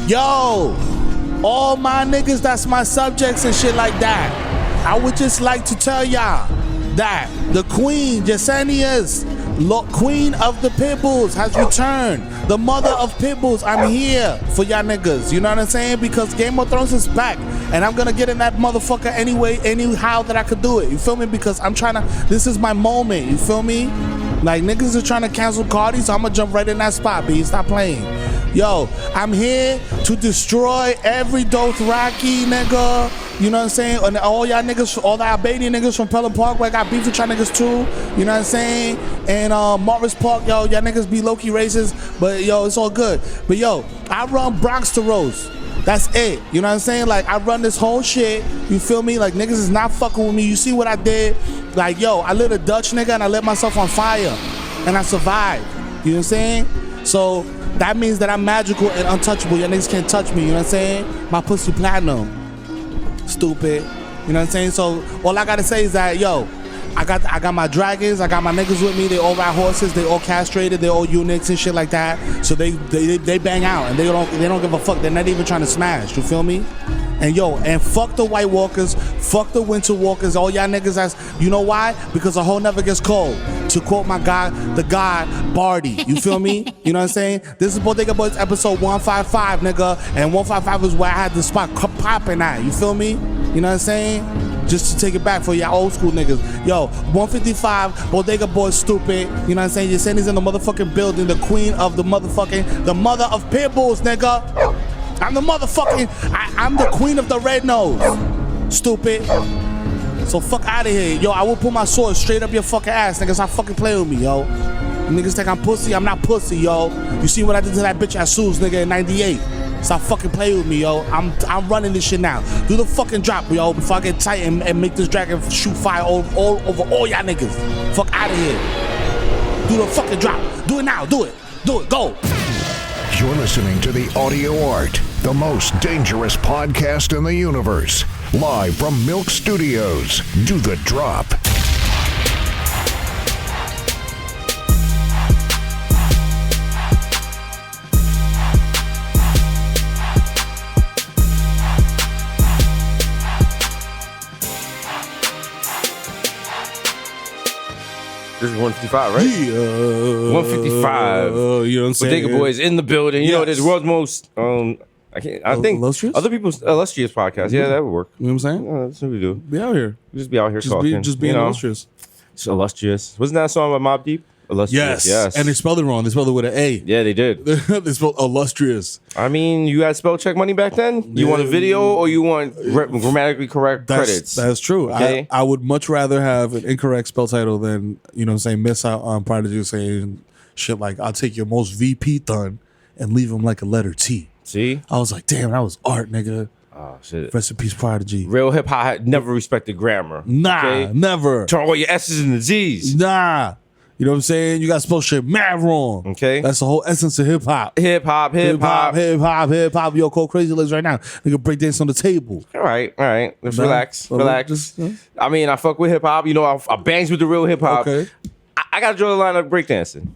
Yo, all my niggas that's my subjects and shit like that, I would just like to tell y'all that the queen, Yesenia's queen of the Pitbulls has returned. The mother of Pitbulls, I'm here for y'all niggas. You know what I'm saying? Because Game of Thrones is back. And I'm gonna get in that motherfucker anyway, anyhow that I could do it. You feel me? Because I'm trying to, this is my moment. You feel me? Like niggas are trying to cancel Cardi, so I'm gonna jump right in that spot, B. Stop playing. Yo, I'm here to destroy every Dothraki nigga. You know what I'm saying? And all y'all niggas, all the Albanian niggas from Pelham Park, where I got beef with y'all niggas too. You know what I'm saying? And Morris Park, yo, y'all niggas be low-key racist, but yo, it's all good. But yo, I run Bronx to Rose. That's it. You know what I'm saying? Like, I run this whole shit. You feel me? Like, niggas is not fucking with me. You see what I did? Like, yo, I lit a Dutch nigga and I lit myself on fire. And I survived. You know what I'm saying? So, that means that I'm magical and untouchable. Y'all niggas can't touch me. You know what I'm saying? My pussy platinum. Stupid. You know what I'm saying? So, all I gotta say is that, yo, I got my dragons, I got my niggas with me, they all ride horses, they all castrated, they all eunuchs and shit like that. So they bang out and they don't give a fuck. They're not even trying to smash, you feel me? And yo, and fuck the White Walkers, fuck the Winter Walkers, all y'all niggas you know why? Because a hoe never gets cold. To quote my guy, the god Barty, you feel me? You know what I'm saying? This is Bodega Boys episode 155, nigga, and 155 is where I had the spot popping at, you feel me? You know what I'm saying? Just to take it back for y'all old school niggas. Yo, 155, Bodega Boys stupid. You know what I'm saying? Yesenia's in the motherfucking building. The queen of the motherfucking, the mother of Pitbulls, nigga. I'm the motherfucking, I'm the queen of the red nose. Stupid. So fuck out of here. Yo, I will put my sword straight up your fucking ass, niggas. Stop fucking playing with me, yo. You niggas think I'm pussy? I'm not pussy, yo. You see what I did to that bitch at Sue's, nigga, in 98. Stop fucking playing with me, yo. I'm running this shit now. Do the fucking drop, yo, before I get tight and make this dragon shoot fire all over all y'all niggas. Fuck out of here. Do the fucking drop. Do it now. Do it. Do it. Go. You're listening to The Audio Art, the most dangerous podcast in the universe. Live from Milk Studios. Do the drop. This is 155, right? Yeah. 155. You know what I'm saying? Bodega Boys in the building. You know, this world's most, I think illustrious? other people's illustrious podcast. Yeah, that would work. You know what I'm saying? Yeah, that's what we do. Be out here. We just be out here talking. Just being illustrious. It's illustrious. Wasn't that a song by Mobb Deep? Illustrious. Yes. And they spelled it wrong. They spelled it with an A. Yeah, they did. They spelled illustrious. I mean, you had spell check money back then? You want a video or you want grammatically correct credits? That's true. Okay? I would much rather have an incorrect spell title than, you know what I'm saying, miss out on Prodigy saying shit like, I'll take your most VP thun and leave him like a letter T. See? I was like, damn, that was art, nigga. Oh, shit. Rest in peace, Prodigy. Real hip-hop had never respected grammar. Nah, okay? never. Turn all your S's into Z's. Nah. You know what I'm saying? You got to spell shit mad wrong. Okay. That's the whole essence of hip hop. Hip hop. Hip hop. Yo, Cold Crazy Legs right now. Nigga break dance on the table. All right. Let's relax. Relax. I mean, I fuck with hip hop. You know, I bangs with the real hip hop. Okay. I got to draw the line of breakdancing.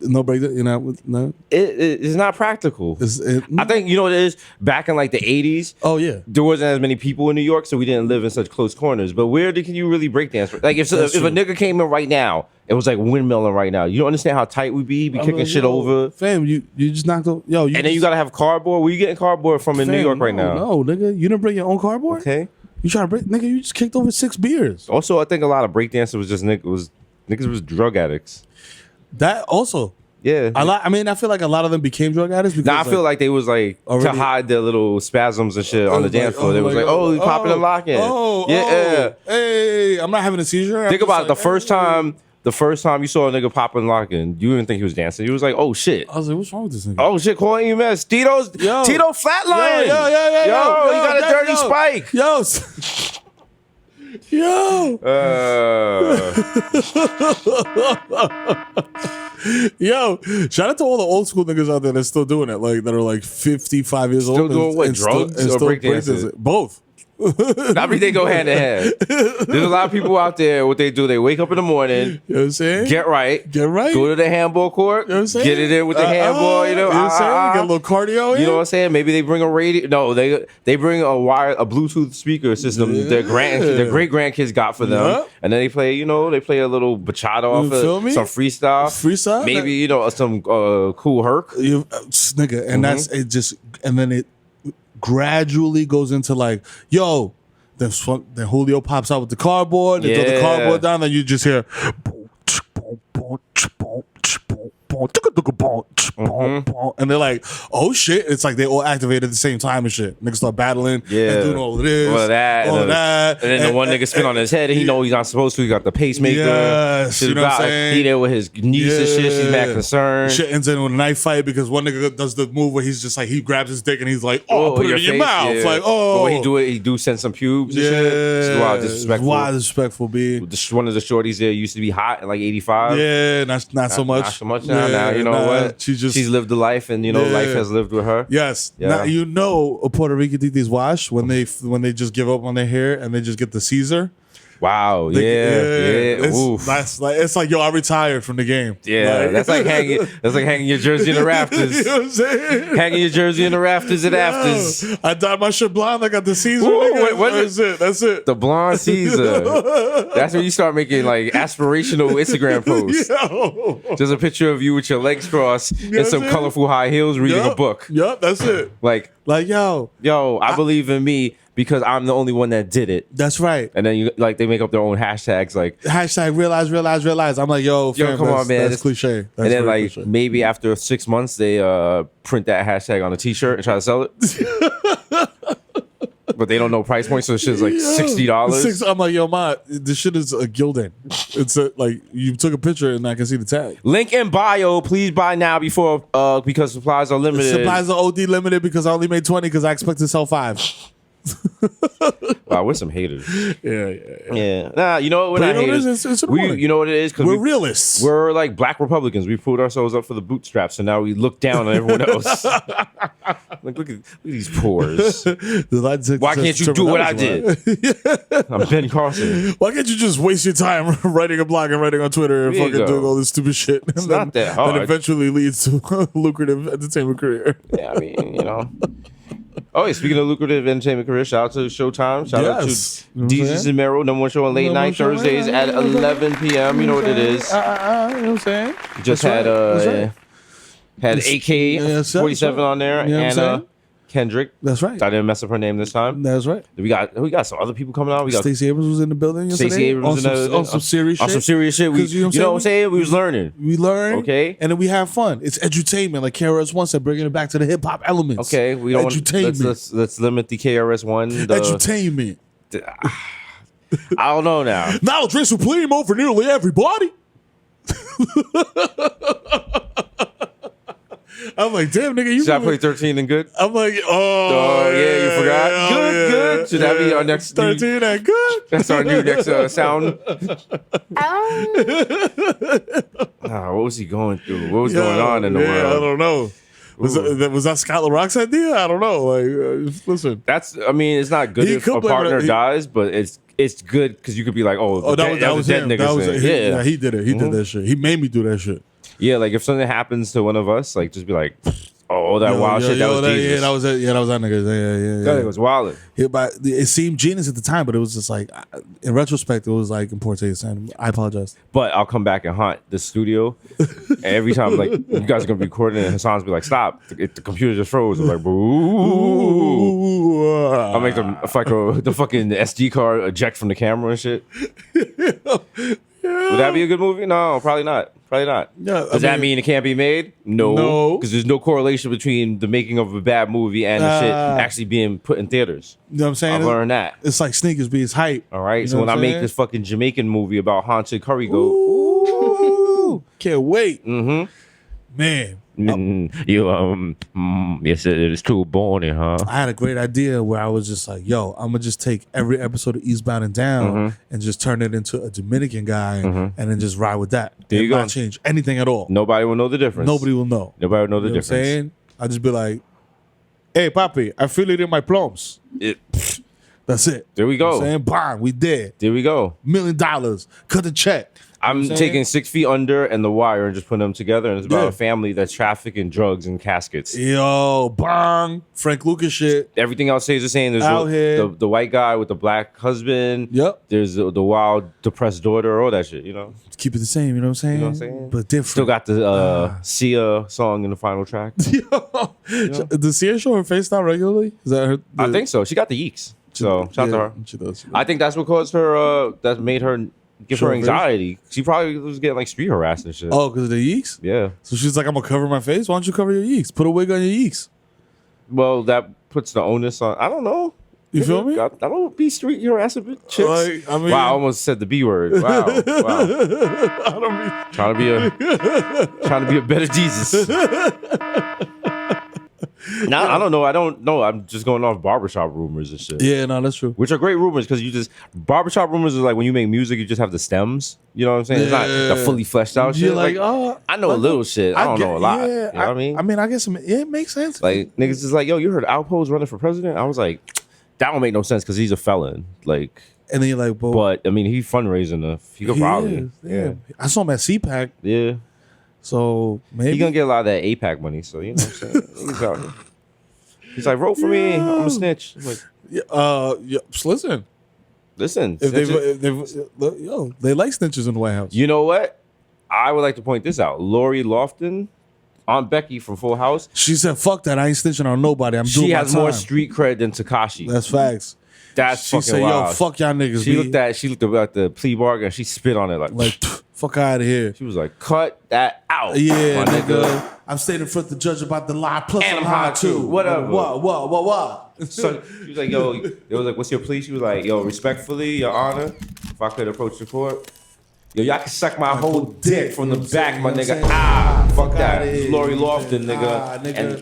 No break, you know, no. It's not practical. I think, you know what it is? Back in like the 80s. Oh, yeah. There wasn't as many people in New York, so we didn't live in such close corners. But where can you really breakdance? Like, if a nigga came in right now, it was like windmilling right now. You don't understand how tight we'd be? He'd be kicking shit over. Fam, you just knocked over. Yo, and then you got to have cardboard. Where you getting cardboard from in New York right now? No, nigga. You didn't bring your own cardboard? Okay. You try to break, nigga, you just kicked over 6 beers. Also, I think a lot of breakdancers was just niggas was drug addicts. That also. Yeah. I feel like a lot of them became drug addicts. Because, I feel like they was like already, to hide their little spasms and shit on the dance floor. They was like, oh, popping and locking. Hey, I'm not having a seizure. Think about it. The first time you saw a nigga popping and locking, you didn't think he was dancing. You was like, oh shit. I was like, what's wrong with this nigga? Oh shit, call EMS. Tito flatline. Yo, you got a dirty spike. Yo. Yo, shout out to all the old school niggas out there that's still doing it, like that are like 55 years old. Still doing what? Drugs or breakdancing? Both. I mean, they go hand in hand. There's a lot of people out there, what they do, they wake up in the morning, You know what I'm saying? get right, Get right. go to the handball court, You know what I'm saying? get it in with the handball, you know what I'm saying? Get a little cardio in. You know what I'm saying? Maybe they bring a radio. No, they bring a Bluetooth speaker system their great grandkids got for them, Yeah. and then they play a little bachata off feel it, me? some freestyle, maybe some cool herc. Nigga, and that's it. And then it gradually goes into like, yo. Then Julio pops out with the cardboard. They throw the cardboard down, then you just hear. And they're like, oh shit. It's like they all activated at the same time and shit. Niggas start battling and doing all of this. All of that. And then the one nigga spin on his head and he know he's not supposed to. He got the pacemaker. Yes. You know what I'm saying? He there with his niece and shit. She's mad concerned. Shit ends in with a knife fight because one nigga does the move where he's just like, he grabs his dick and he's like, put it in your mouth. Like, But when he do send some pubes and shit. It's wild disrespectful. Wild disrespectful, B. One of the shorties there used to be hot in like 85. Yeah, not so much. Not so much now. Now, you know what? She's lived the life and, life has lived with her. Yes. Yeah. Now, a Puerto Rican titis wash when they just give up on their hair and they just get the Caesar. Wow. It's like, yo, I retired from the game. Yeah. That's like hanging your jersey in the rafters. You know what I'm saying? Hanging your jersey in the rafters and afters. I dyed my shit blonde. I got the Caesar. That's it. The blonde Caesar. That's when you start making like aspirational Instagram posts. Yo. Just a picture of you with your legs crossed and some colorful high heels reading a book. Yep, that's it. Like yo, I believe in me because I'm the only one that did it. That's right. And then they make up their own hashtags like hashtag realize. I'm like, yo, fam, come on, man. That's cliche. And then cliche. Maybe after 6 months they print that hashtag on a t-shirt and try to sell it. But they don't know price point, so the shit's like $60. I'm like, yo, this shit is a Gildan. It's like you took a picture and I can see the tag. Link in bio. Please buy now before because supplies are limited. Supplies are OD limited because I only made 20 because I expect to sell 5. Wow, we're some haters. Yeah. Nah, you know what? We're not haters. You know what it is? Because we're realists. We're like black Republicans. We pulled ourselves up for the bootstraps, and now we look down on everyone else. Like, look at these pores. Why can't you do what I did? I'm Ben Carson. Why can't you just waste your time writing a blog and writing on Twitter and fucking doing all this stupid shit? It's not that hard. That eventually leads to a lucrative entertainment career. Yeah, I mean, Oh, speaking of lucrative entertainment career, shout out to Showtime. Shout out to Desus and Mero, number one show on late night Thursdays at 11 p.m. You know what it is. You know what I'm saying? Just had AK 47 on there, you know Anna Kendrick. That's right. I didn't mess up her name this time. That's right. We got some other people coming on. We got Stacey Abrams was in the building yesterday. Stacey Abrams on some serious shit. On some serious shit. You know what I'm saying? We was learning. We learned. Okay. And then we have fun. It's edutainment, like KRS-One said, bringing it back to the hip hop elements. Okay. We don't let's limit the KRS-One. Edutainment. I don't know now. Now drink Supremo for nearly everybody. I'm like, damn, nigga, Should I play 13 and good? I'm like, yeah, you forgot? Good. Should that be our next 13 and good? That's our new next sound. What was he going through? What was going on in the world? I don't know. Was that Scott LaRock's idea? I don't know. Like, listen. It's not good if a partner dies, but it's good because you could be like, that was dead nigga. Yeah, he did it. He did that shit. He made me do that shit. Yeah, like if something happens to one of us, like just be like, that wild shit. That was Jesus. Yeah, that was it. Yeah, that was that nigga. Yeah. That nigga was wild. It seemed genius at the time, but it was just like, in retrospect, it was like in poor taste. And I apologize. But I'll come back and haunt the studio. And every time, like, you guys are gonna be recording, and Hasan's be like, "Stop! The computer just froze." I'm like, "Boo!" I'll make the fucking SD card eject from the camera and shit. Would that be a good movie? No, probably not. Yeah, Does that mean it can't be made? No. Because there's no correlation between the making of a bad movie and the shit actually being put in theaters. You know what I'm saying? I've learned that. It's like sneakers being hype. All right. You know so when I make this fucking Jamaican movie about haunted curry goat. Ooh, can't wait. Mm-hmm. Man. Yes, it is too boring, huh? I had a great idea where I was just like, yo, I'm gonna just take every episode of Eastbound and Down and just turn it into a Dominican guy and then just ride with that. There you go. Not change anything at all. Nobody will know the difference. Nobody will know. Nobody will know the difference. What I'm saying? I'll just be like, hey, papi, I feel it in my plums. That's it. There we go. You know what I'm saying? Bang, we did. There we go. $1 million. Cut the check. I'm taking 6 feet under and the wire and just putting them together. And it's about a family that's trafficking drugs and caskets. Yo, bang. Frank Lucas shit. Everything else stays the same. There's Out here. The white guy with the black husband. Yep. There's the wild, depressed daughter, all that shit, you know? Keep it the same, you know what I'm saying? You know what I'm saying? But different. Still got the Sia song in the final track. Yo. Does Sia show her face now regularly? Is that her? I think so. She got the yeeks. So, shout out to her. She does. I think that's what caused her, that made her give her anxiety. She probably was getting like street harassed and shit. Oh, because of the yeeks? Yeah. So she's like, I'm going to cover my face? Why don't you cover your yeeks? Put a wig on your yeeks. Well, that puts the onus on, I don't know. You feel me? I don't be street harassing chicks. Like, I mean, wow, I almost said the B word. Wow. I don't mean... Trying to be a better Jesus. Now I don't know. I'm just going off barbershop rumors and shit. Yeah, no, that's true. Which are great rumors because barbershop rumors is like when you make music, you just have the stems. You know what I'm saying? It's not the fully fleshed out shit. Like, I know a little shit. I don't know a lot. Yeah, you know what I mean? I mean, I guess it makes sense. Like niggas is like, yo, you heard Alpo's running for president? I was like, that don't make no sense because he's a felon. Like, and then you're like, but I mean, he's fundraising enough. He could probably. Yeah. I saw him at CPAC. Yeah. So maybe he's gonna get a lot of that APAC money. So you know what I'm saying? He's out here. He's like, vote for me. I'm a snitch. I'm like, listen. If they like snitches in the White House. You know what? I would like to point this out. Lori Lofton, Aunt Becky from Full House. She said, "Fuck that! I ain't snitching on nobody. I'm doing my time." She has more street cred than Tekashi. That's facts. That's she fucking said, wild. "Yo, fuck y'all niggas." She looked at the plea bargain. She spit on it like fuck out of here. She was like, cut that out. Yeah, nigga. I'm staying in front of the judge about the lie. Plus, and I'm high too. Whatever. What? So she was like, yo, it was like, what's your plea? She was like, yo, respectfully, your honor, if I could approach the court. Yo, y'all can suck my whole dick from the back, my nigga. Fuck that. Lori Lofton, nigga. And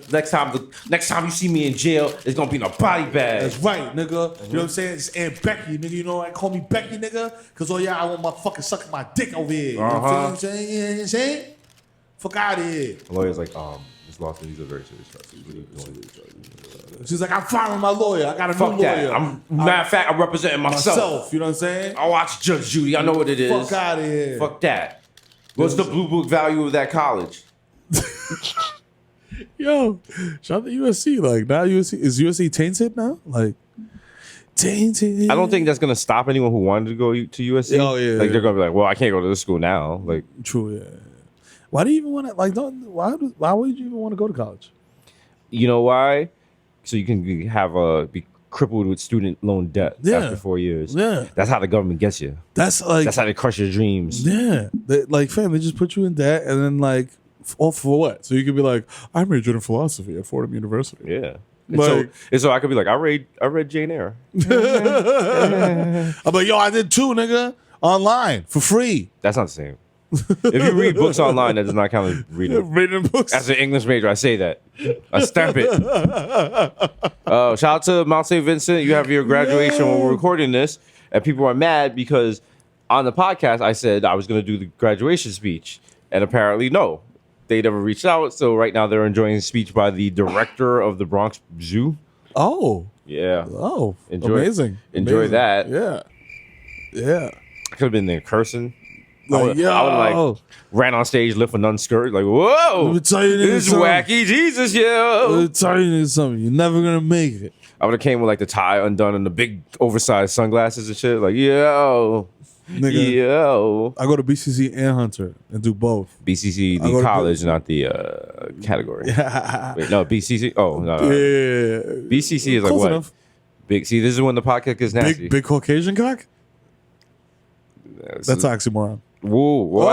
next time you see me in jail, it's gonna be in a body bag. That's right, nigga. You know what I'm saying? It's Aunt Becky, nigga. You know why I call me Becky, nigga? Because I want my fucking sucking my dick over here. You know what I'm saying? You know what I'm saying? Fuck out of here. The lawyer's like, Miss Lofton, these are very serious charges. What are you doing? She's like, I'm firing my lawyer. I got a new lawyer. Matter of fact, I'm representing myself. You know what I'm saying? I watch Judge Judy. I know what it is. Fuck out of here. Fuck that. What's the blue book value of that college? Yo, shout out to USC. Like, now is USC tainted now? Like, tainted. I don't think that's gonna stop anyone who wanted to go to USC. Oh yeah. Like they're gonna be like, well, I can't go to this school now. Like, true. Yeah. Why do you even want to? Like, why would you even want to go to college? You know why? So you can be crippled with student loan debt after 4 years. Yeah. That's how the government gets you. That's how they crush your dreams. Yeah. They just put you in debt and then like, all for what? So you could be like, I majored in philosophy at Fordham University. Yeah. And so I could be like, I read Jane Eyre. I'm like, yo, I did too, nigga. Online for free. That's not the same. If you read books online, that does not count as reading. Reading books. As an English major, I say that. I stamp it. Shout out to Mount St. Vincent. You have your graduation when we're recording this, and people are mad because on the podcast I said I was going to do the graduation speech, and apparently no, they never reached out. So right now they're enjoying a speech by the director of the Bronx Zoo. Oh, yeah. Oh, amazing. Enjoy that. Yeah. I could have been there cursing. Like, I would ran on stage, lift a nun skirt, like, whoa, let me tell you this is wacky Jesus, yo. Let me tell you something, you're never gonna make it. I would have came with like the tie undone and the big oversized sunglasses and shit, like, yo, nigga, yo. I go to BCC and Hunter and do both. BCC, the college, not the category. Wait, no, BCC. Oh, no. Yeah. BCC is like what? Enough. Big. See, this is when the podcast gets nasty. Big Caucasian cock. That's oxymoron. Whoa! Wow!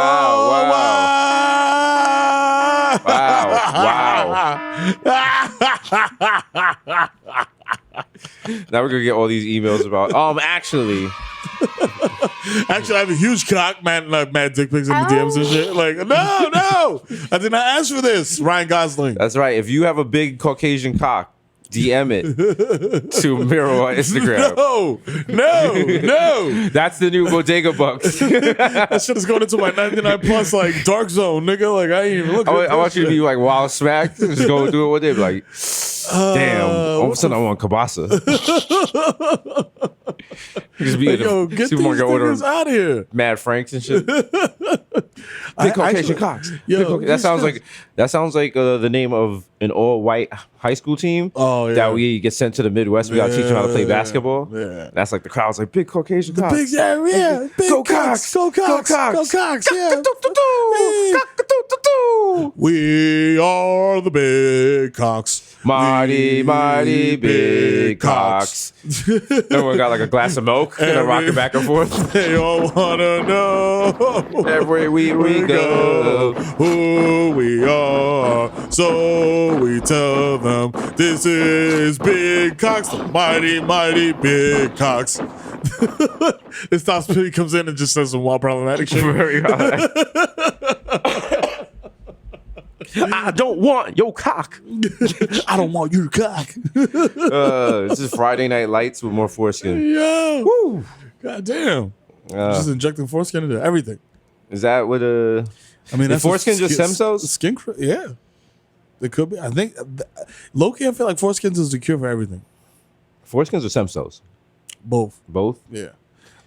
Now we're gonna get all these emails about. Actually, I have a huge cock, man. Like mad dick pics in the DMs and shit. Like, no, I did not ask for this. Ryan Gosling. That's right. If you have a big Caucasian cock, DM it to Mero on Instagram. No. That's the new Bodega Bucks. That shit is going into my 99 plus like dark zone, nigga. Like I ain't even looking. I want you to be like wild smacked. Just go do it one day. Be like, Damn. All of a sudden, I want kielbasa. Just be Like, yo, get these niggas out of here. Mad Franks and shit. Big Caucasian cocks. That sounds like the name of an all-white high school team. Oh, yeah. That we get sent to the Midwest. We gotta teach them how to play basketball. Yeah. That's like the crowd's like big Caucasian cocks. Big, yeah. Big Go cocks. Cox. Go Cox. Go Cox. Go Cox. Yeah. Cock-a-doodle-doo. Cock-a-doodle-doo. We are the big cocks. Mighty big cocks. Everyone got like a glass of milk and a rocket back and forth. They all wanna know Everywhere we go. who we are. So we tell them this is Big Cocks, the mighty big cocks. It stops. He comes in and just says some wild problematic shit. Very high. I don't want your cock. I don't want your cock. This is Friday Night Lights with more foreskin. Yeah. Woo. God damn. Just injecting foreskin into everything. Is that what I mean, that's foreskin just stem cells? Yeah. It could be. I think low-key, I feel like foreskins is the cure for everything. Foreskins or stem cells? Both. Both? Yeah.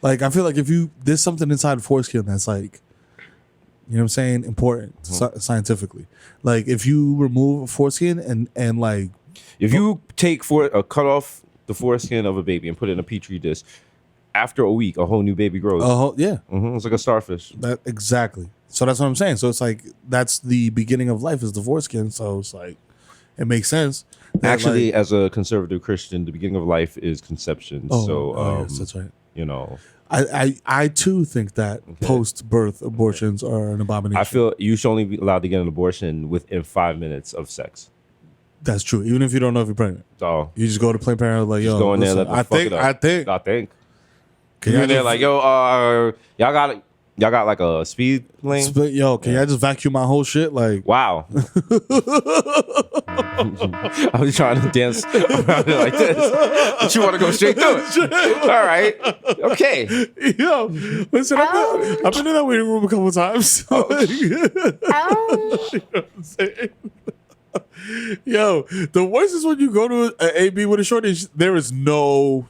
Like, I feel like there's something inside foreskin that's like, you know what I'm saying, important scientifically. Like, if you remove foreskin and like, if you cut off the foreskin of a baby and put it in a petri dish, after a week, a whole new baby grows. Yeah. It's like a starfish. Exactly. So that's what I'm saying. So it's like, that's the beginning of life is the foreskin. So it's like, it makes sense. Actually, as a conservative Christian, the beginning of life is conception. Yes, that's right. You know, I too think that post-birth abortions are an abomination. I feel you should only be allowed to get an abortion within 5 minutes of sex. That's true. Even if you don't know if you're pregnant. So you just go to Planned Parenthood like, yo, just go in there, let them fuck it up. I think. You're in there like, yo, y'all got like a speed lane? Yo, can y'all just vacuum my whole shit? Like, wow. I was trying to dance around it like this, but you want to go straight through it. All right. Okay. Yo, listen, I've been in that waiting room a couple of times. You know what I'm saying? Yo, the worst is when you go to an AB with a shorty, there is no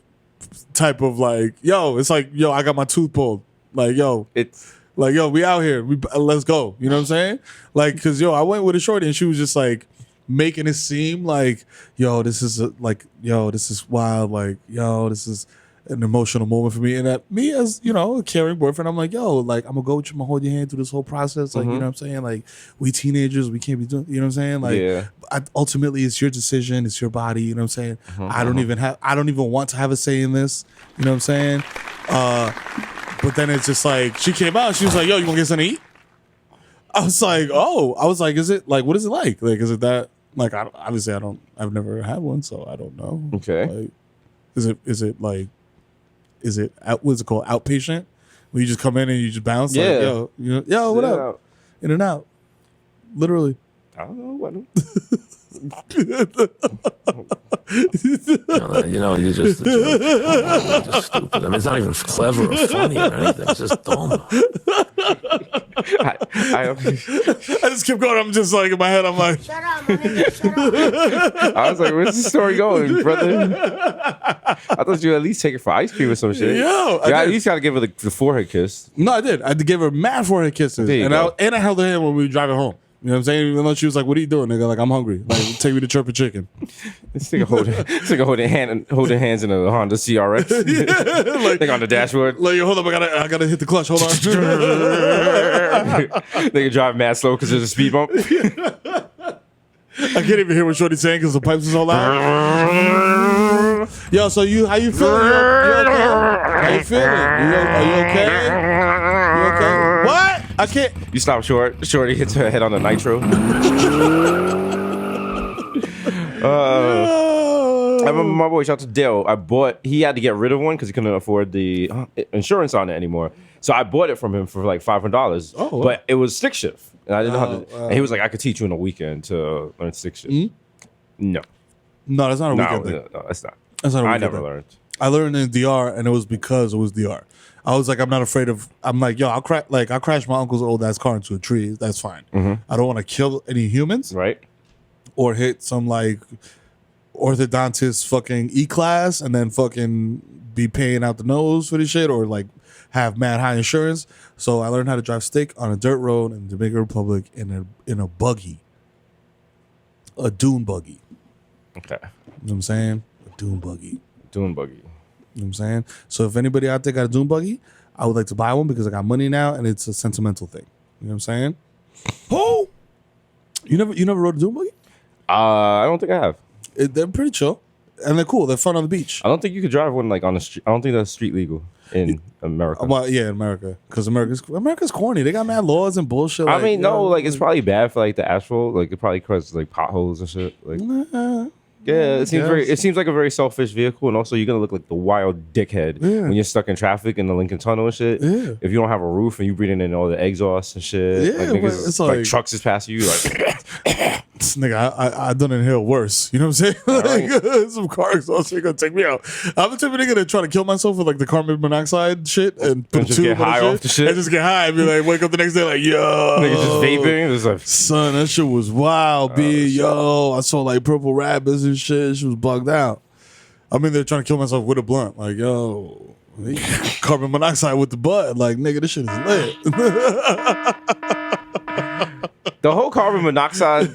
type of like, yo, it's like, yo, I got my tooth pulled. Like, yo, it's like, yo, we out here. Let's go. You know what I'm saying? Like, cause yo, I went with a shorty and she was just like making it seem like, yo, this is this is wild. Like, yo, this is an emotional moment for me. And that me as, you know, a caring boyfriend, I'm like, yo, like, I'm gonna go with you, I'm gonna hold your hand through this whole process. Like, you know what I'm saying? Like, we teenagers, we can't be doing, you know what I'm saying? Like, ultimately it's your decision, it's your body, you know what I'm saying? I don't even want to have a say in this. You know what I'm saying? But then it's just like, she came out, she was like, yo, you wanna get something to eat? I was like, is it like, what is it like? Like, is it that, like, I've never had one, so I don't know. Okay. Like, what's it called? Outpatient? Where you just come in and you just bounce? Yeah. Like, yo, what up? In and out. Literally. I don't know what. You're just stupid. I mean, it's not even clever or funny or anything. It's just dumb. I just kept going. I'm just like, in my head, I'm like, Shut up, my nigga, shut up. was like, where's the story going, brother? I thought you at least take it for ice cream or some shit. Yo, you at least got to give her the forehead kiss. No, I did. I had to give her mad forehead kisses. And I held her hand when we were driving home. You know what I'm saying? Even though she was like, what are you doing, nigga? Like, I'm hungry. Like, take me to Chirpin' Chicken. This nigga holding hands in a Honda CRX. Like, on the dashboard. Like, hold up, I gotta hit the clutch. Hold on. Nigga drive mad slow because there's a speed bump. I can't even hear what Shorty's saying because the pipes is all loud. Yo, so how you feeling? You okay? How you feeling? Are you okay? You okay? What? I can't. You stop short. Shorty hits her head on the nitro. I remember my boy, shout out to Dale. He had to get rid of one because he couldn't afford the insurance on it anymore. So I bought it from him for like $500. Oh, wow. But it was stick shift. And I didn't know how to. And he was like, I could teach you in a weekend to learn stick shift. Mm-hmm. No, that's not a weekend thing. No, that's not. That's not a I weekend never thing. learned. I learned in DR, and it was because it was DR. I was like, I'm not afraid of. I'm like, yo, I'll crash my uncle's old ass car into a tree. That's fine. I don't want to kill any humans, Right. or hit some like orthodontist fucking E-class and then fucking be paying out the nose for this shit or like have mad high insurance. So I learned how to drive stick on a dirt road in the Dominican Republic in a buggy. A dune buggy. Okay. You know what I'm saying? A dune buggy. Dune Buggy. You know what I'm saying? So if anybody out there got a dune buggy, I would like to buy one because I got money now and it's a sentimental thing. You know what I'm saying? Oh! You never rode a dune buggy? I don't think I have. They're pretty chill. And they're cool. They're fun on the beach. I don't think you could drive one like on the street. I don't think that's street legal in America. Well, yeah, in America. Because America's corny. They got mad laws and bullshit. I mean, no, like it's probably bad for like the asphalt. Like it probably causes like potholes and shit. Like yeah, it seems like a very selfish vehicle, and also you're gonna look like the wild dickhead when you're stuck in traffic in the Lincoln Tunnel and shit. Yeah. If you don't have a roof and you breathing in all the exhaust and shit, like niggas, it's like trucks is passing you like. Nigga, I done inhale worse. You know what I'm saying? Like, some car exhaust are gonna take me out. I'm the type of nigga that try to kill myself with like the carbon monoxide shit and put just get high off the shit. And just get high and be like, wake up the next day like, yo. Nigga just vaping. It's like, son, that shit was wild, B. Yo, I saw like purple rabbits and shit. She was bugged out. I mean, they're trying to kill myself with a blunt. Like, yo, carbon monoxide with the butt. Like, nigga, this shit is lit. the whole carbon monoxide,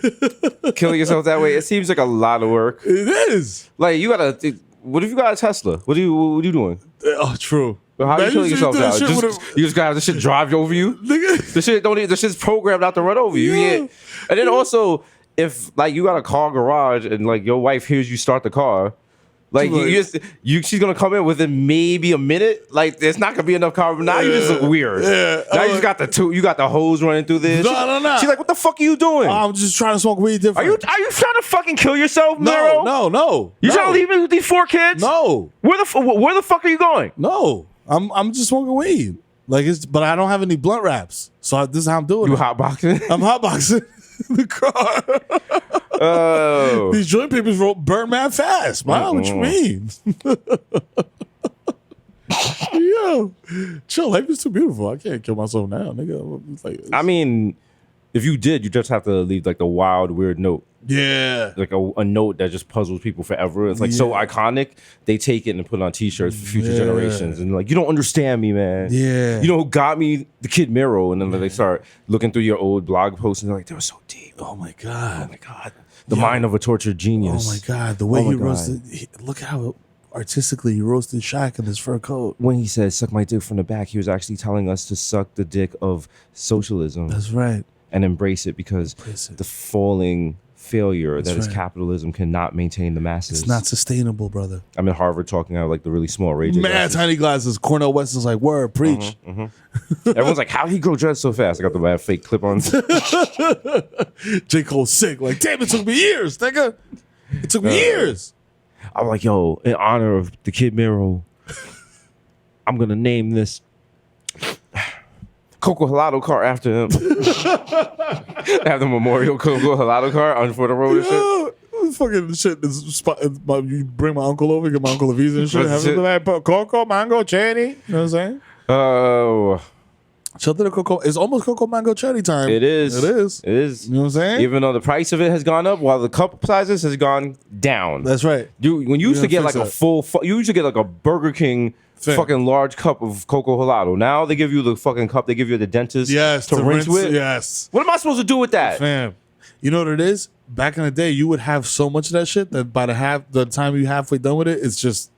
killing yourself that way, it seems like a lot of work. It is. Like, you gotta, what if you got a Tesla? What are you doing? Oh, true. How are you killing yourself out? You just gotta have the shit drive over you? The shit's programmed not to run over you. Yeah. And then also, if like you got a car garage and like your wife hears you start the car, like she's gonna come in within maybe a minute. Like there's not gonna be enough carbon. Now you just look weird. Yeah. Now you just got you got the hose running through this. No. She's like, what the fuck are you doing? I'm just trying to smoke weed different. Are you trying to fucking kill yourself, Mero? No. You trying to leave me with these 4 kids? No. Where the fuck are you going? No. I'm just smoking weed. Like but I don't have any blunt wraps. So this is how I'm doing. You hotboxing? I'm hotboxing the car. Oh. These joint papers burn mad fast. Wow, what you mean? Yo, chill. Life is too beautiful. I can't kill myself now, nigga. Like, I mean, if you did, you just have to leave like the wild, weird note. Yeah. Like a note that just puzzles people forever. It's like so iconic. They take it and put it on t-shirts for future generations. And like, you don't understand me, man. Yeah. You know who got me? The kid Mero. And then they start looking through your old blog posts and they're like, they were so deep. Oh my God. Oh my God. The mind of a tortured genius. Oh my God. The way he roasted. Look at how artistically he roasted Shaq in his fur coat. When he said, suck my dick from the back, he was actually telling us to suck the dick of socialism. That's right. And embrace it because the falling failure that is capitalism cannot maintain the masses. It's not sustainable, brother. I'm in Harvard talking out like the really small Ray J mad glasses. Tiny glasses. Cornell West is like, word, preach. Everyone's like, how did he grow dreads so fast? I got the bad fake clip-ons. J. Cole's sick. Like, damn, it took me years, nigga. It took me years. I'm like, yo, in honor of the kid Mero, I'm gonna name this Coco Halado car after him. Have the memorial Coco Halado car on for the road and shit. Fucking shit. You bring my uncle over, get my uncle a visa and shit. Have him like Coco, mango, cherry. You know what I'm saying? Oh. Shout out to Coco. It's almost Coco Mango Cherry time. It is. It is. It is. You know what I'm saying? Even though the price of it has gone up, while the cup sizes has gone down. That's right. When you used to get like a full, you used to get like a Burger King fucking large cup of Coco Halado. Now they give you the fucking cup. They give you the dentist to rinse with. Yes. What am I supposed to do with that? Fam, you know what it is? Back in the day, you would have so much of that shit that by the time you halfway done with it, it's just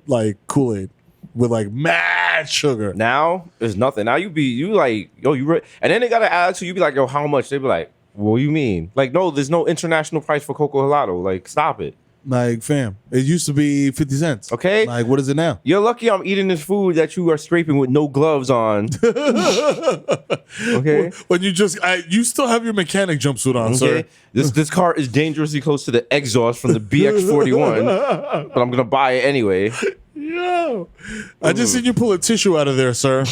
like Kool-Aid with like mad sugar. Now there's nothing. Now you like, yo, and then they got to add to you be like, yo, how much? They be like, what do you mean? Like, no, there's no international price for Coco Halado. Like, stop it. Like, fam, it used to be 50 cents. Okay. Like, what is it now? You're lucky I'm eating this food that you are scraping with no gloves on. Okay. When you still have your mechanic jumpsuit on, sir. This car is dangerously close to the exhaust from the BX41, but I'm going to buy it anyway. Yo. I just seen you pull a tissue out of there, sir,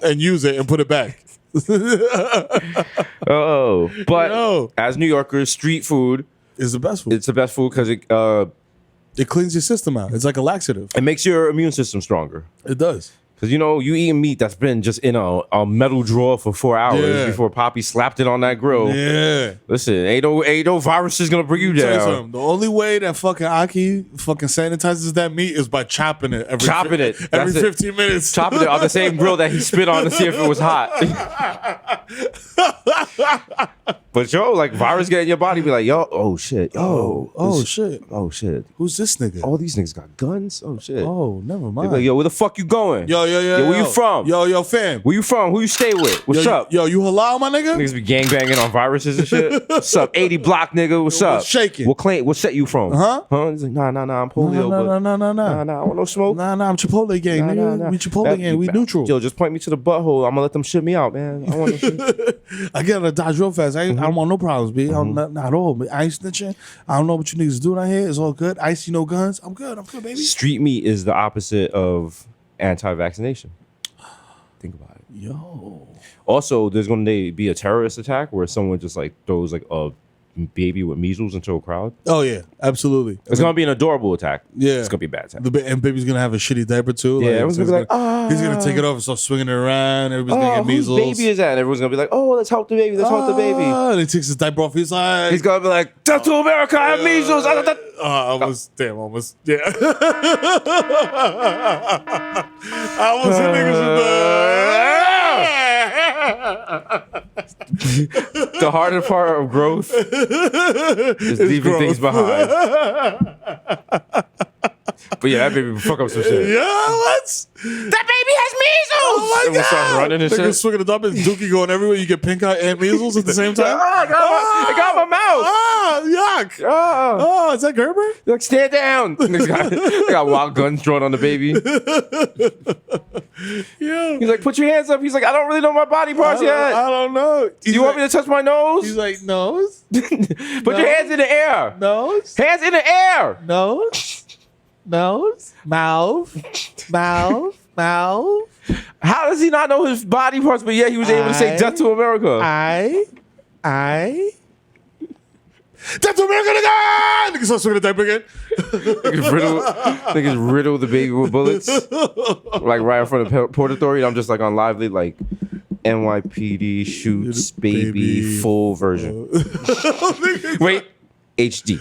and use it and put it back. But as New Yorkers, street food is the best food. It's the best food because it cleans your system out. It's like a laxative. It makes your immune system stronger. It does. Because, you know, you eating meat that's been just in a metal drawer for 4 hours before Poppy slapped it on that grill. Yeah. Listen, ain't no virus is going to bring you down. The only way that fucking Aki fucking sanitizes that meat is by chopping it. Every 15 minutes. Chopping it on the same grill that he spit on to see if it was hot. But yo, like virus get in your body, be like, yo, oh shit, shit. Oh shit. Who's this nigga? All these niggas got guns? Oh shit. Oh, never mind. They be like, yo, where the fuck you going? Yo, where you from? Yo, fam. Where you from? Who you stay with? What's up? Yo, you halal, my nigga? Niggas be gangbanging on viruses and shit. What's up? 80 block nigga, what's up? What's shaking? What set you from? Huh? He's like, nah, I'm polio. Nah, I want no smoke. Nah, I'm Chipotle gang, nigga. We Chipotle gang, we neutral. Yo, just point me to the butthole. I'm gonna let them shit me out, man. I want no shit. I get on the dodge real fast. I don't want no problems, B. Not at all. I ain't snitching. I don't know what you niggas doing out here. It's all good. I see no guns. I'm good, baby. Street meat is the opposite of anti-vaccination. Think about it. Yo. Also, there's going to be a terrorist attack where someone just like throws like a baby with measles into a crowd. Oh yeah, absolutely. It's going to be an adorable attack. Yeah, it's going to be a bad attack. And baby's going to have a shitty diaper too. Yeah, everyone's going to be like, he's going to take it off and start swinging it around. Everybody's going to get measles. Whose baby is that? And everyone's going to be like, oh, let's help the baby. Help the baby. And he takes his diaper off. He's going to be like, death to America, I have measles. Almost. Yeah. I was in niggas The harder part of growth is leaving things behind. But yeah, that baby will fuck up some shit. Yeah, what? That baby has measles! Oh my God! Start running and shit. Swinging the dump and Dookie going everywhere. You get pink eye and measles at the same time. It got my mouth. Yuck! Is that Gerber? Like, stand down. They got wild guns drawn on the baby. Yeah. He's like, put your hands up. He's like, I don't really know my body parts yet. I don't know. You want me to touch my nose? He's like, nose. Put your hands in the air. Nose. Hands in the air. Nose. Mouth. How does he not know his body parts? But yeah, he was able to say death to America. Death to America, nigga! Niggas start swinging the diaper again. Niggas riddle the baby with bullets. Like right in front of Port Authority. I'm just like on Lively, like NYPD shoots baby full version. Wait. HD.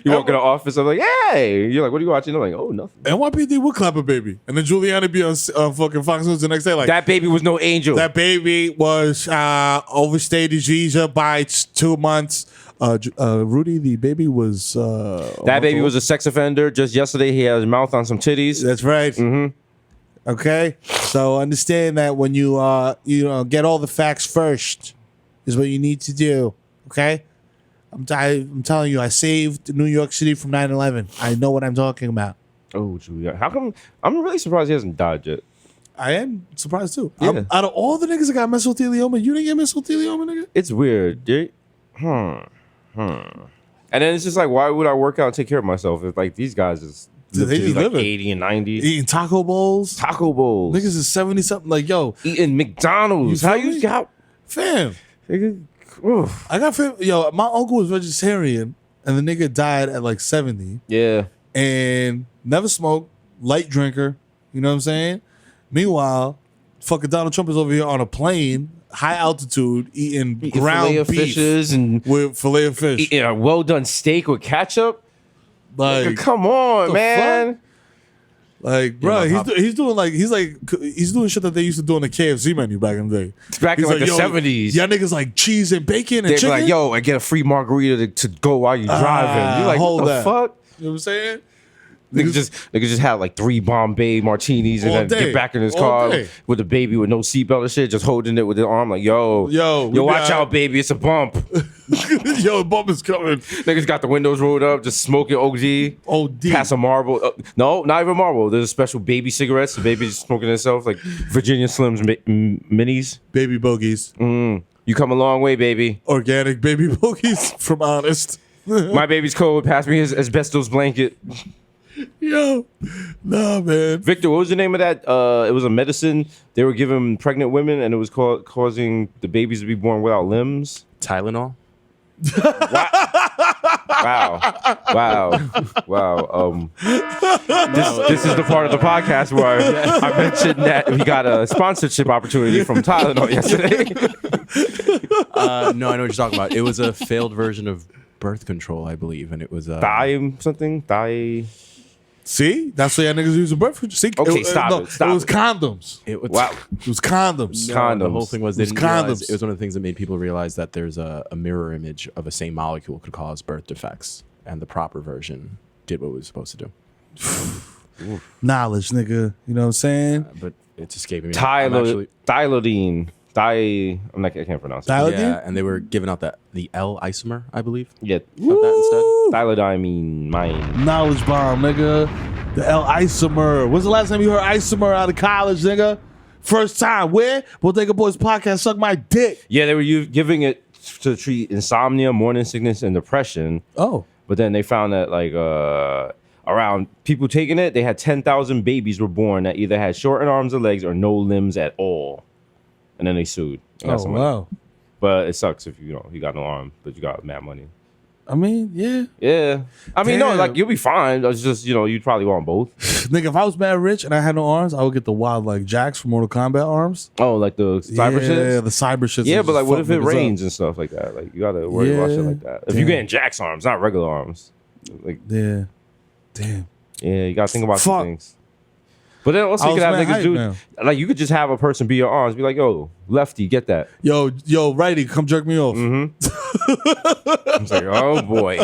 You walk in the office, I'm like, hey. You're like, what are you watching? I'm like, oh, nothing. NYPD would clap a baby. And then Giuliani be on fucking Fox News the next day like, that baby was no angel. That baby was overstayed his visa by 2 months. Rudy, the baby was... that baby was a sex offender. Just yesterday, he had his mouth on some titties. That's right. Mm-hmm. Okay? So understand that when you get all the facts first is what you need to do. Okay? I'm telling you, I saved New York City from 9/11. I know what I'm talking about. Oh, Julia. How come? I'm really surprised he hasn't died yet. I am surprised too. Yeah. Out of all the niggas that got mesothelioma, you didn't get mesothelioma, nigga? It's weird. And then it's just like, why would I work out and take care of myself if like these guys is they just like living. 80 and 90. Eating taco bowls. Niggas is 70 something. Like, yo. Eating McDonald's. How you got... Fam. I got fam. Yo, my uncle was vegetarian and the nigga died at like 70. Yeah. And never smoked, light drinker. You know what I'm saying? Meanwhile, fucking Donald Trump is over here on a plane, high altitude, eating ground beef fishes and with filet of fish. Eating a well done steak with ketchup. Like, come on, man. Fuck? Like, bro, he's doing shit that they used to do on the KFC menu back in the day. Back in like the 70s. Y'all niggas like cheese and bacon and They're chicken. like, yo, I get a free margarita to go while you driving. You're like, hold what the that. fuck? You know what I'm saying? Niggas just have like 3 Bombay martinis and then get back in his car with the baby with no seatbelt and shit, just holding it with his arm like, yo, watch out, baby, it's a bump. Yo, bump is coming. Niggas got the windows rolled up, just smoking OD. Pass a Marlboro. No, not even Marlboro. There's a special baby cigarettes. The baby's smoking itself like Virginia Slims minis. Baby bogeys. You come a long way, baby. Organic baby bogeys from Honest. My baby's cold. Pass me his asbestos blanket. Yo, nah, man. Victor, what was the name of that? It was a medicine they were giving pregnant women, and it was causing the babies to be born without limbs. Tylenol? Wow. This is the part of the podcast where I mentioned that we got a sponsorship opportunity from Tylenol yesterday. No, I know what you're talking about. It was a failed version of birth control, I believe, and it was See, that's why y'all niggas using birth control. See, Okay, stop it. It was condoms. It was Wow. It was condoms. Condoms. The whole thing was they It was didn't realize, condoms. it was one of the things that made people realize that there's a mirror image of a same molecule could cause birth defects, and the proper version did what it was supposed to do. Knowledge, nigga. You know what I'm saying? But it's escaping me. I'm actually- Thylodine. I can't pronounce it. Thylodine? Yeah, and they were giving out the L isomer, I believe. Yeah. Of that instead. Thylodimine. Mine. Knowledge bomb, nigga. The L isomer. When's the last time you heard isomer out of college, nigga? First time. Where? Bodega Boys podcast. Suck my dick. Yeah, they were giving it to treat insomnia, morning sickness, and depression. Oh. But then they found that around people taking it, they had 10,000 babies were born that either had shortened arms or legs or no limbs at all. And then they sued. And got some money. Wow. But it sucks if you got no arm, but you got mad money. I mean, yeah. Yeah. I mean, no, Damn. like you'll be fine. It's just, you'd probably want both. Nigga, if I was mad rich and I had no arms, I would get the wild like Jacks from Mortal Kombat arms. Oh, like the cyber Yeah, shit? the cyber shit. Yeah, but like what if it rains and stuff like that? Like you gotta worry about shit Yeah. like that. If Damn. you're getting Jack's arms, not regular arms. Like Yeah. Damn. yeah, you gotta think about some Fuck. things. But then also I you could was have mad niggas hype do now. like you could just have a person be your arms, be like, yo, lefty, get that. Yo, righty, come jerk me off. Mm-hmm. It's like, oh boy.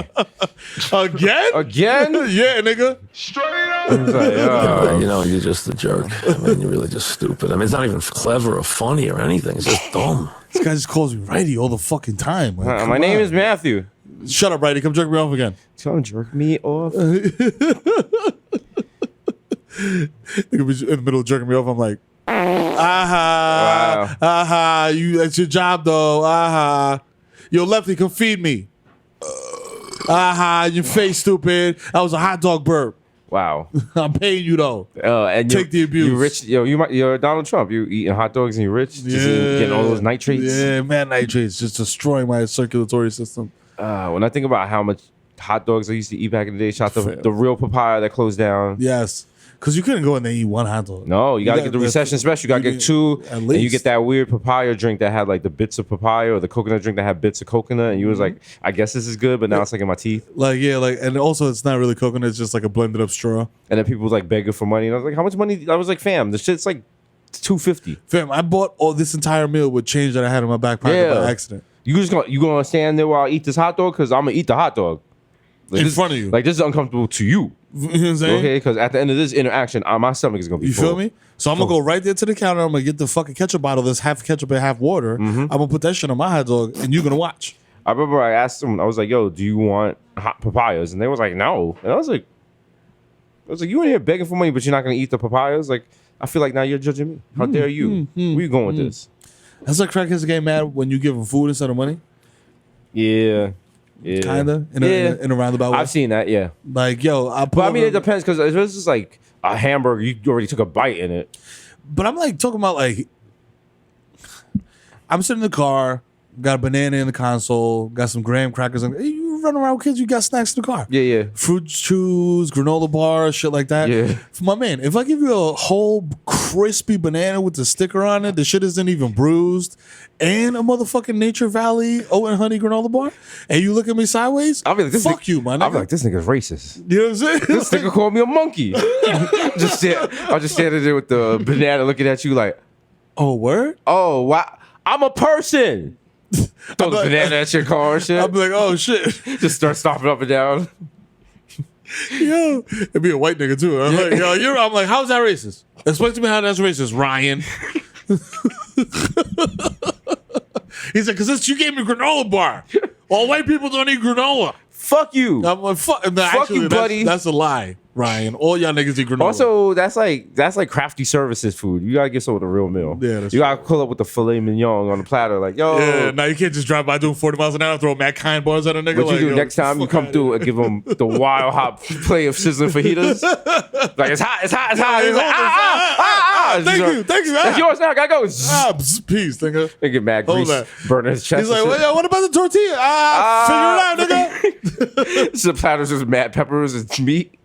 Again? Again? Yeah, nigga. It's like, oh. You know, you're just a jerk. I mean, you're really just stupid. I mean, it's not even clever or funny or anything. It's just dumb. This guy just calls me righty all the fucking time. Like, come My name on. is Matthew. Shut up, righty. Come jerk me off again. Don't jerk me off. Nigga be in the middle of jerking me off. I'm like, aha, aha. That's your job though. Aha. Yo, lefty, come feed me. Aha, your face, stupid. That was a hot dog burp. Wow. I'm paying you though. And Take the abuse. You rich, you're Donald Trump. You eating hot dogs and you're rich. Just getting all those nitrates. Yeah, man, nitrates just destroying my circulatory system. When I think about how much hot dogs I used to eat back in the day, shot the real papaya that closed down. Yes. Because you couldn't go in there and eat one hot dog. No, you gotta get the recession special. You gotta get two, at and you least. get that weird papaya drink that had like the bits of papaya, or the coconut drink that had bits of coconut. And you was like, I guess this is good, but now it's like in my teeth. Like, yeah, like, and also it's not really coconut, it's just like a blended up straw. And then people was like begging for money, and I was like, how much money? I was like, fam, the shit's like $2.50. Fam, I bought all this entire meal with change that I had in my back pocket by accident. You gonna stand there while I eat this hot dog? Because I'm gonna eat the hot dog. Like, In this- front of you. Like this is uncomfortable to you. You know what I'm saying? Okay, because at the end of this interaction, my stomach is gonna be You full. feel me? So I'm gonna go right there to the counter. I'm gonna get the fucking ketchup bottle that's half ketchup and half water. I'm gonna put that shit on my hot dog, and you're gonna watch. I remember I asked them, I was like, yo, do you want hot papayas? And they was like, no. And I was like, you in here begging for money, but you're not gonna eat the papayas? Like, I feel like now you're judging me. How dare you? Where you going with this? That's like crackheads get mad when you give them food instead of money. Yeah. Kinda in a roundabout way. I've seen that, yeah. Like, yo, But I mean, it depends, because if it's just like a hamburger, you already took a bite in it. But I'm like talking about like, I'm sitting in the car, got a banana in the console, got some graham crackers. And hey, you run around with kids, you got snacks in the car. Yeah. Fruit chews, granola bars, shit like that. Yeah. For my man, if I give you a whole crispy banana with the sticker on it, the shit isn't even bruised, and a motherfucking Nature Valley oat and honey granola bar, and you look at me sideways, I'll be like, fuck you, man. I'll be like, this nigga's racist. You know what I'm saying? This nigga called me a monkey. I'm just standing there with the banana looking at you like, Oh, word? oh, wow, I'm a person. Throw the banana at your car and shit. I'll be like, oh shit. Just start stomping up and down. Yo, it'd be a white nigga too. I'm like, yo, I'm like, how's that racist? Explain to me how that's racist, Ryan. He's like, because you gave me granola bar. All white people don't eat granola. Fuck you. I'm like, fuck. No, Fuck actually, you, buddy. That's a lie. Ryan. All y'all niggas eat granola. Also, that's like crafty services food. You gotta get some with a real meal. Yeah, that's you gotta pull up with the filet mignon on the platter, like yo. Yeah, now you can't just drive by doing 40 miles an hour, throw mad kind bars at a nigga. What like, you do next time you come through and give them the wild hot play of sizzling fajitas? Like it's hot. He's like, Thank you. That's yours now. Gotta go. Peace, nigga. They get mad grease burning his chest. He's like, well, what about the tortilla? Figure it out, nigga. This is a platter just mad peppers and meat.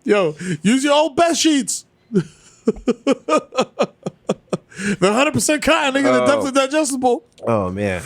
Yo, use your old bed sheets. They're 100% cotton, nigga. They're definitely digestible. Oh man,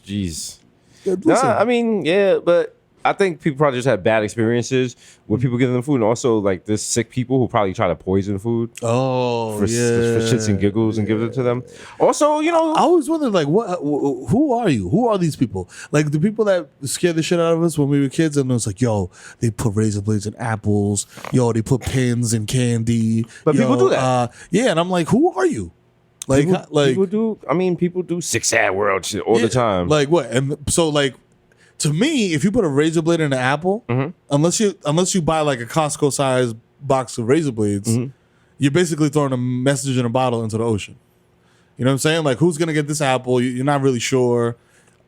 jeez. Nah, I mean, yeah, but I think people probably just had bad experiences with people giving them food, and also like there's sick people who probably try to poison food. Oh, for shits and giggles and give it to them. Also, you know, I always wondered like, who are you? Who are these people? Like the people that scared the shit out of us when we were kids, and it was like, yo, they put razor blades in apples. Yo, they put pins in candy. But people do that. Yeah, and I'm like, who are you? Like, people do. I mean, people do sick sad world shit all the time. Like what? And so like. To me, if you put a razor blade in an apple, unless you buy like a Costco sized box of razor blades, you're basically throwing a message in a bottle into the ocean. You know what I'm saying? Like, who's gonna get this apple? You're not really sure.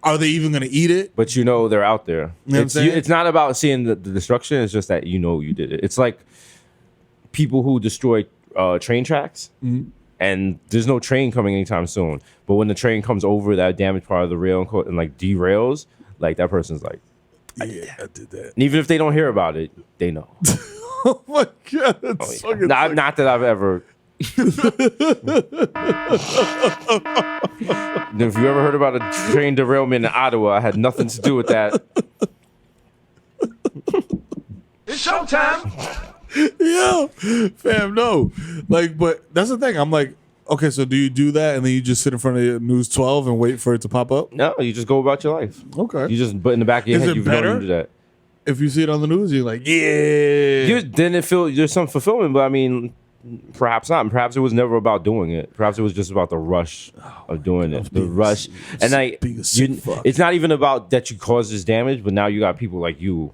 Are they even gonna eat it? But you know they're out there. You know what I'm saying? It's not about seeing the destruction. It's just that you know you did it. It's like people who destroy train tracks. And there's no train coming anytime soon. But when the train comes over that damaged part of the rail and like derails, like that person's like, I did that. And even if they don't hear about it, they know. Oh my god! That's fucking not that I've ever. If you ever heard about a train derailment in Ottawa, I had nothing to do with that. It's showtime. Yeah, fam, no. Like, but that's the thing. I'm like, okay, so do you do that and then you just sit in front of News 12 and wait for it to pop up? No, you just go about your life. Okay. You just, but in the back of your Is head, it you've better? known to do that. If you see it on the news, you're like, yeah. Then it feels there's some fulfillment, but I mean, perhaps not. Perhaps it was never about doing it. Perhaps it was just about the rush of doing it. The rush. And it's not even about that you caused this damage, but now you got people like you.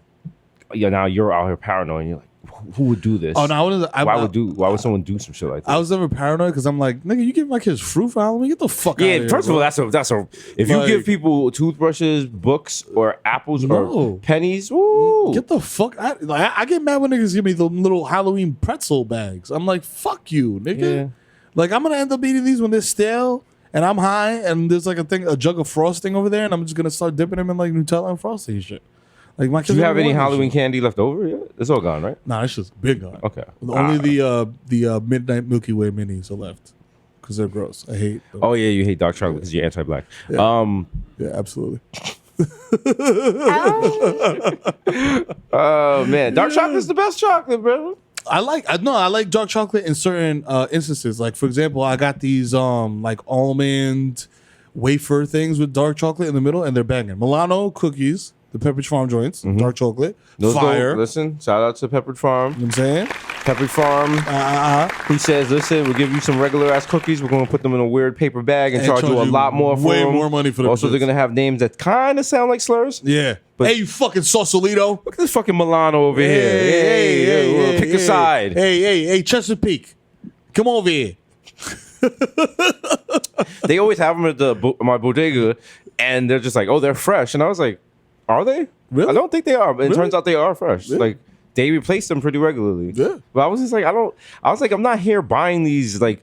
Yeah, now you're out here paranoid. And you're like, who would do this? Oh no, why would someone do some shit like that? I was never paranoid because I'm like, nigga, you give my kids fruit for Halloween? Get the fuck out of here. Yeah, first of all, that's a. If you give people toothbrushes, books, or apples or pennies, woo, get the fuck out. Like I get mad when niggas give me the little Halloween pretzel bags. I'm like, fuck you, nigga. Yeah. Like I'm gonna end up eating these when they're stale and I'm high and there's like a jug of frosting over there and I'm just gonna start dipping them in like Nutella and frosting and shit. Like my kids. Do you have any Halloween candy left over yet? It's all gone, right? Nah, it's just big gone. Okay. Only the Midnight Milky Way minis are left because they're gross. I hate them. Oh yeah, you hate dark chocolate because you're anti-black. Yeah, yeah, absolutely. Oh man, dark chocolate's the best chocolate, bro. I like dark chocolate in certain instances. Like for example, I got these like almond wafer things with dark chocolate in the middle, and th're banging. Milano cookies. The Pepperidge Farm joints, dark chocolate, fire. Listen, shout out to Pepperidge Farm. You know what I'm saying? Pepperidge Farm. He says, listen, we'll give you some regular ass cookies. We're going to put them in a weird paper bag and charge you a lot more for them. Way more money for them. Also, they're going to have names that kind of sound like slurs. Yeah. But hey, you fucking Sausalito. Look at this fucking Milano over here. Hey, pick a side. Hey, Chesapeake. Come over here. They always have them at my bodega, and they're just like, oh, they're fresh. And I was like, are they? Really? I don't think they are, but it turns out they are fresh. Yeah. Like they replace them pretty regularly. Yeah. But I was just like, I'm not here buying these like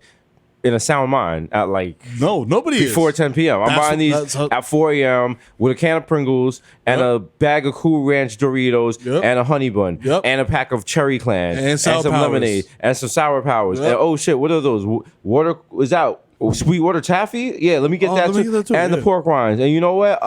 in a sound mind at like nobody before 10 p.m. I'm buying these at 4 a.m. with a can of Pringles and a bag of Cool Ranch Doritos and a honey bun and a pack of Cherry Clan and some lemonade and some Sour Powers. And oh shit, what are those? Water is out. Sweetwater taffy? Yeah, let me get that too. And the pork rinds. And you know what?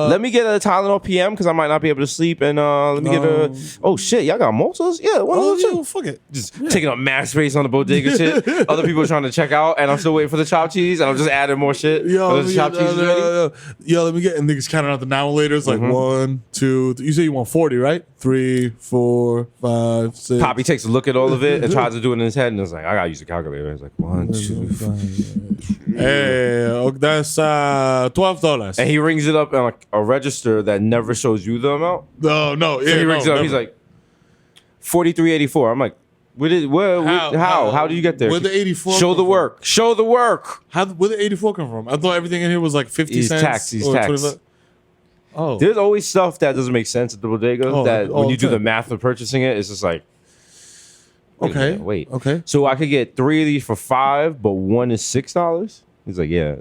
Let me get a Tylenol PM because I might not be able to sleep. And let me get a. Oh shit, y'all got Maltas? Yeah, one of those too. Fuck it. Just taking up mad space on the bodega shit. Other people are trying to check out, and I'm still waiting for the chopped cheese, and I'm just adding more shit. Yo, let me get. And niggas counting out the now laters like 1, 2. You say you want 40, right? 3, 4, 5, 6. Poppy takes a look at all of it and tries to do it in his head, and it's like, I gotta use a calculator. It's like 1, 2. Hey, that's $12. And he rings it up on a register that never shows you the amount. No, So he rings it up. He's like, $43.84. I'm like, how did you get there? Where the 84? Show the work. Show the work. Where the 84 come from? I thought everything in here was like 50 cents. He's taxed. Oh, there's always stuff that doesn't make sense at the bodega. When you do the math of purchasing it, it's just like, wait. Okay. So I could get 3 of these for $5, but one is $6. He's like, yeah.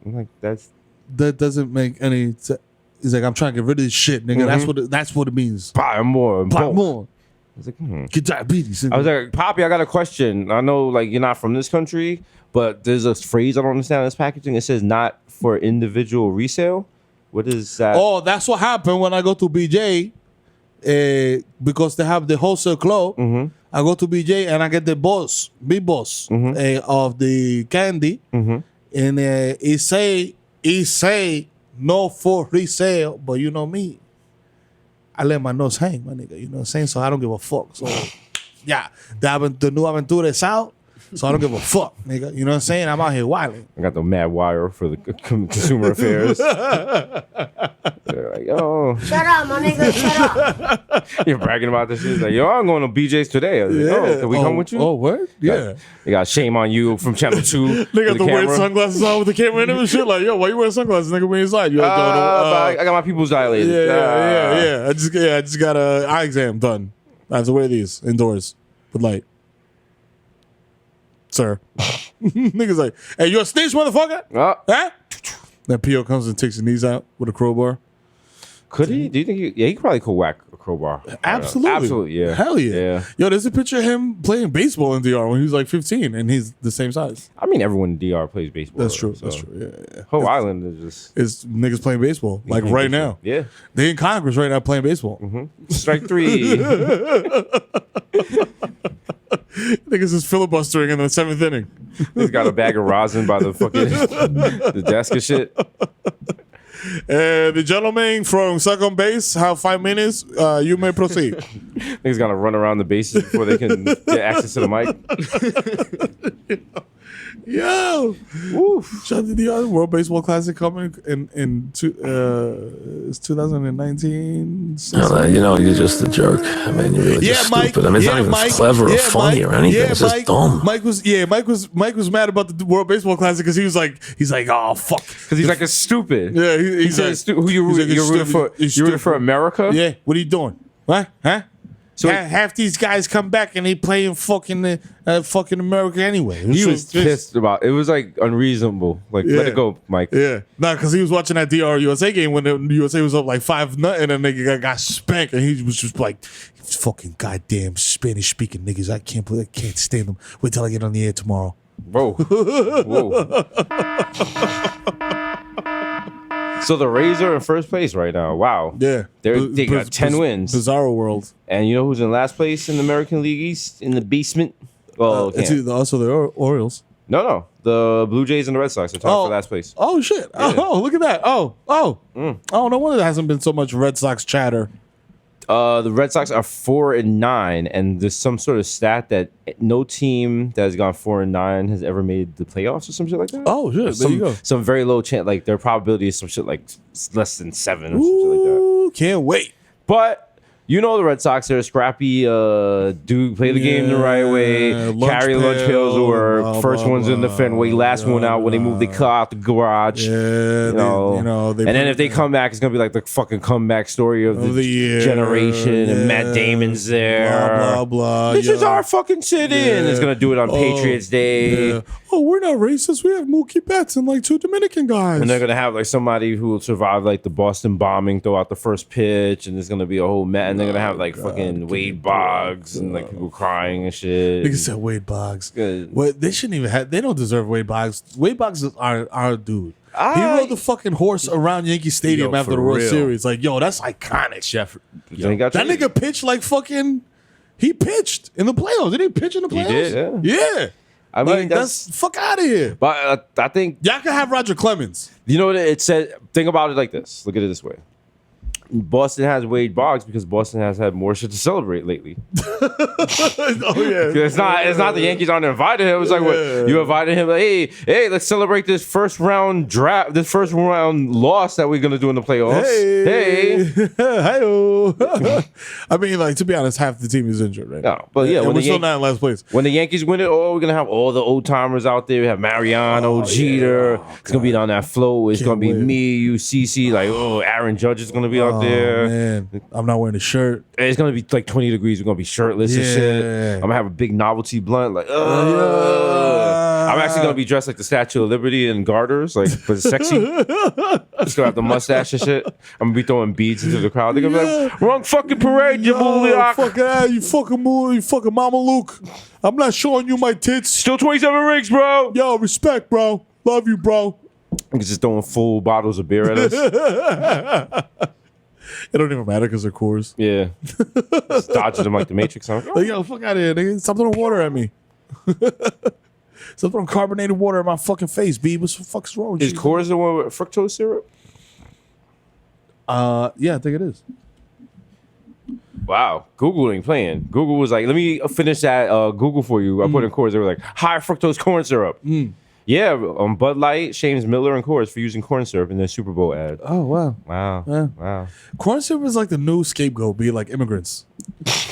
I'm like, that doesn't make any sense. He's like, I'm trying to get rid of this shit, nigga. That's what it means. Buy more. Buy more. I was like, Get diabetes. I was like, Poppy, I got a question. I know, like, you're not from this country, but there's a phrase I don't understand in this packaging. It says not for individual resale. What is that? Oh, that's what happened when I go to BJ, because they have the wholesale club. I go to BJ and I get the big boss of the candy, and it say no for resale, but you know me, I let my nose hang, my nigga. You know what I'm saying? So I don't give a fuck. So yeah, the new Aventura is out. So I don't give a fuck, nigga. You know what I'm saying? I'm out here wilding. I got the mad wire for the consumer affairs. They're like, yo. Shut up, my nigga. Shut up. You're bragging about this shit. It's like, yo, I'm going to BJ's today. I was like, oh, can we come with you? Oh, what? Yeah. They got shame on you from channel 2. They got the weird sunglasses on with the camera in them and shit. Like, yo, why you wearing sunglasses, nigga? When inside, you I got my pupils dilated. Yeah. I just got an eye exam done. I have to wear these indoors with light. Sir. Niggas like, hey, you a snitch, motherfucker? Huh? Then P.O. comes and takes his knees out with a crowbar. Could he? Do you think he probably could whack a crowbar. Absolutely, yeah. Hell yeah. Yo, there's a picture of him playing baseball in DR when he was like 15, and he's the same size. I mean, everyone in DR plays baseball. That's true. So. That's true. Yeah. Whole island is just it's niggas playing baseball like right now. Yeah, they in Congress right now playing baseball. Strike 3. Niggas is filibustering in the 7th inning. He's got a bag of rosin by the fucking the desk and shit. The gentleman from second base have 5 minutes. You may proceed. He's gonna run around the bases before they can get access to the mic. Yo, shout out to the World Baseball Classic coming in it's 2019. You know, you're just a jerk. I mean, you're really just stupid. I mean, it's not even clever or funny or anything. It's just dumb. Mike was mad about the World Baseball Classic because he's like, oh fuck, because he's like a stupid. Yeah, he's like, who you rooting for? You rooting for America? Yeah. What are you doing? What? Huh? So half these guys come back and they playing fucking America anyway. He was pissed about it. Was like unreasonable. Like let it go, Mike. Yeah, because he was watching that DR USA game when the USA was up like 5-0 and they got spanked, and he was just like, fucking goddamn Spanish speaking niggas. I can't stand them. Wait till I get on the air tomorrow. Whoa. So the Rays are in first place right now. Wow. Yeah. They got 10 wins. Bizarro world. And you know who's in last place in the American League East? In the basement? Well, it's also the Orioles. No. The Blue Jays and the Red Sox are tied for last place. Oh, shit. Yeah. Oh, look at that. Oh, no wonder there hasn't been so much Red Sox chatter. The Red Sox are 4-9, and there's some sort of stat that no team that has gone 4-9 has ever made the playoffs or some shit like that. Oh shit! There you go. Some very low chance, like their probability is some shit like less than 7 or some shit like that. Can't wait. But you know the Red Sox are scrappy, do play the game the right way, carry lunch pails to work, first one's in the Fenway, last one out when they move the car out the garage. Yeah, and then if they come back, it's gonna be like the fucking comeback story of the generation, and Matt Damon's there. Blah, blah, blah. This is our fucking city, and it's gonna do it on Patriots Day. Yeah. Oh, we're not racist. We have Mookie Betts and like 2 Dominican guys. And they're gonna have like somebody who will survive like the Boston bombing, throw out the first pitch, and there's gonna be a whole and they're gonna have like fucking Wade Boggs and like people crying and shit. Niggas said Wade Boggs. What they shouldn't even have. They don't deserve Wade Boggs. Wade Boggs is our dude. He rode the fucking horse around Yankee Stadium after the World Series. Like, yo, that's iconic. That nigga pitched like fucking. He pitched in the playoffs. Did he pitch in the playoffs? He did. Yeah. I mean, that's fuck out of here. But I think y'all can have Roger Clemens. You know what it said? Think about it like this. Look at it this way. Boston has Wade Boggs because Boston has had more shit to celebrate lately. It's not the Yankees aren't invited him. It's like what you invited him. Like, hey, let's celebrate this first round loss that we're gonna do in the playoffs. Hey, I mean, like, to be honest, half the team is injured right now. No, but yeah, we're still not in last place. When the Yankees win it, we're gonna have all the old timers out there. We have Mariano, Jeter. It's gonna be on that flow. It's gonna be me, you, CC. Like, Aaron Judge is gonna be out there. Man, I'm not wearing a shirt. It's gonna be like 20 degrees. We're gonna be shirtless and shit. I'm gonna have a big novelty blunt. Like, I'm actually gonna be dressed like the Statue of Liberty in garters, like, but sexy. Just gonna have the mustache and shit. I'm gonna be throwing beads into the crowd. They're gonna be like, "Wrong fucking parade, you fucking Mama Luke. I'm not showing you my tits. Still 27 rings, bro. Yo, respect, bro. Love you, bro." I'm just throwing full bottles of beer at us. It don't even matter because they're Coors. Yeah. Just dodging them like the Matrix, huh? Like, yo, fuck out of here, nigga. Stop throwing water at me. Stop throwing carbonated water in my fucking face, B. What the fuck's wrong with you? Is Coors the one with fructose syrup? Yeah, I think it is. Wow. Google ain't playing. Google was like, let me finish that Google for you. I put in Coors. They were like, high fructose corn syrup. Yeah, Bud Light shames Miller and Coors for using corn syrup in their Super Bowl ad. Oh, wow. Wow. Yeah. Wow. Corn syrup is like the new scapegoat, be like immigrants.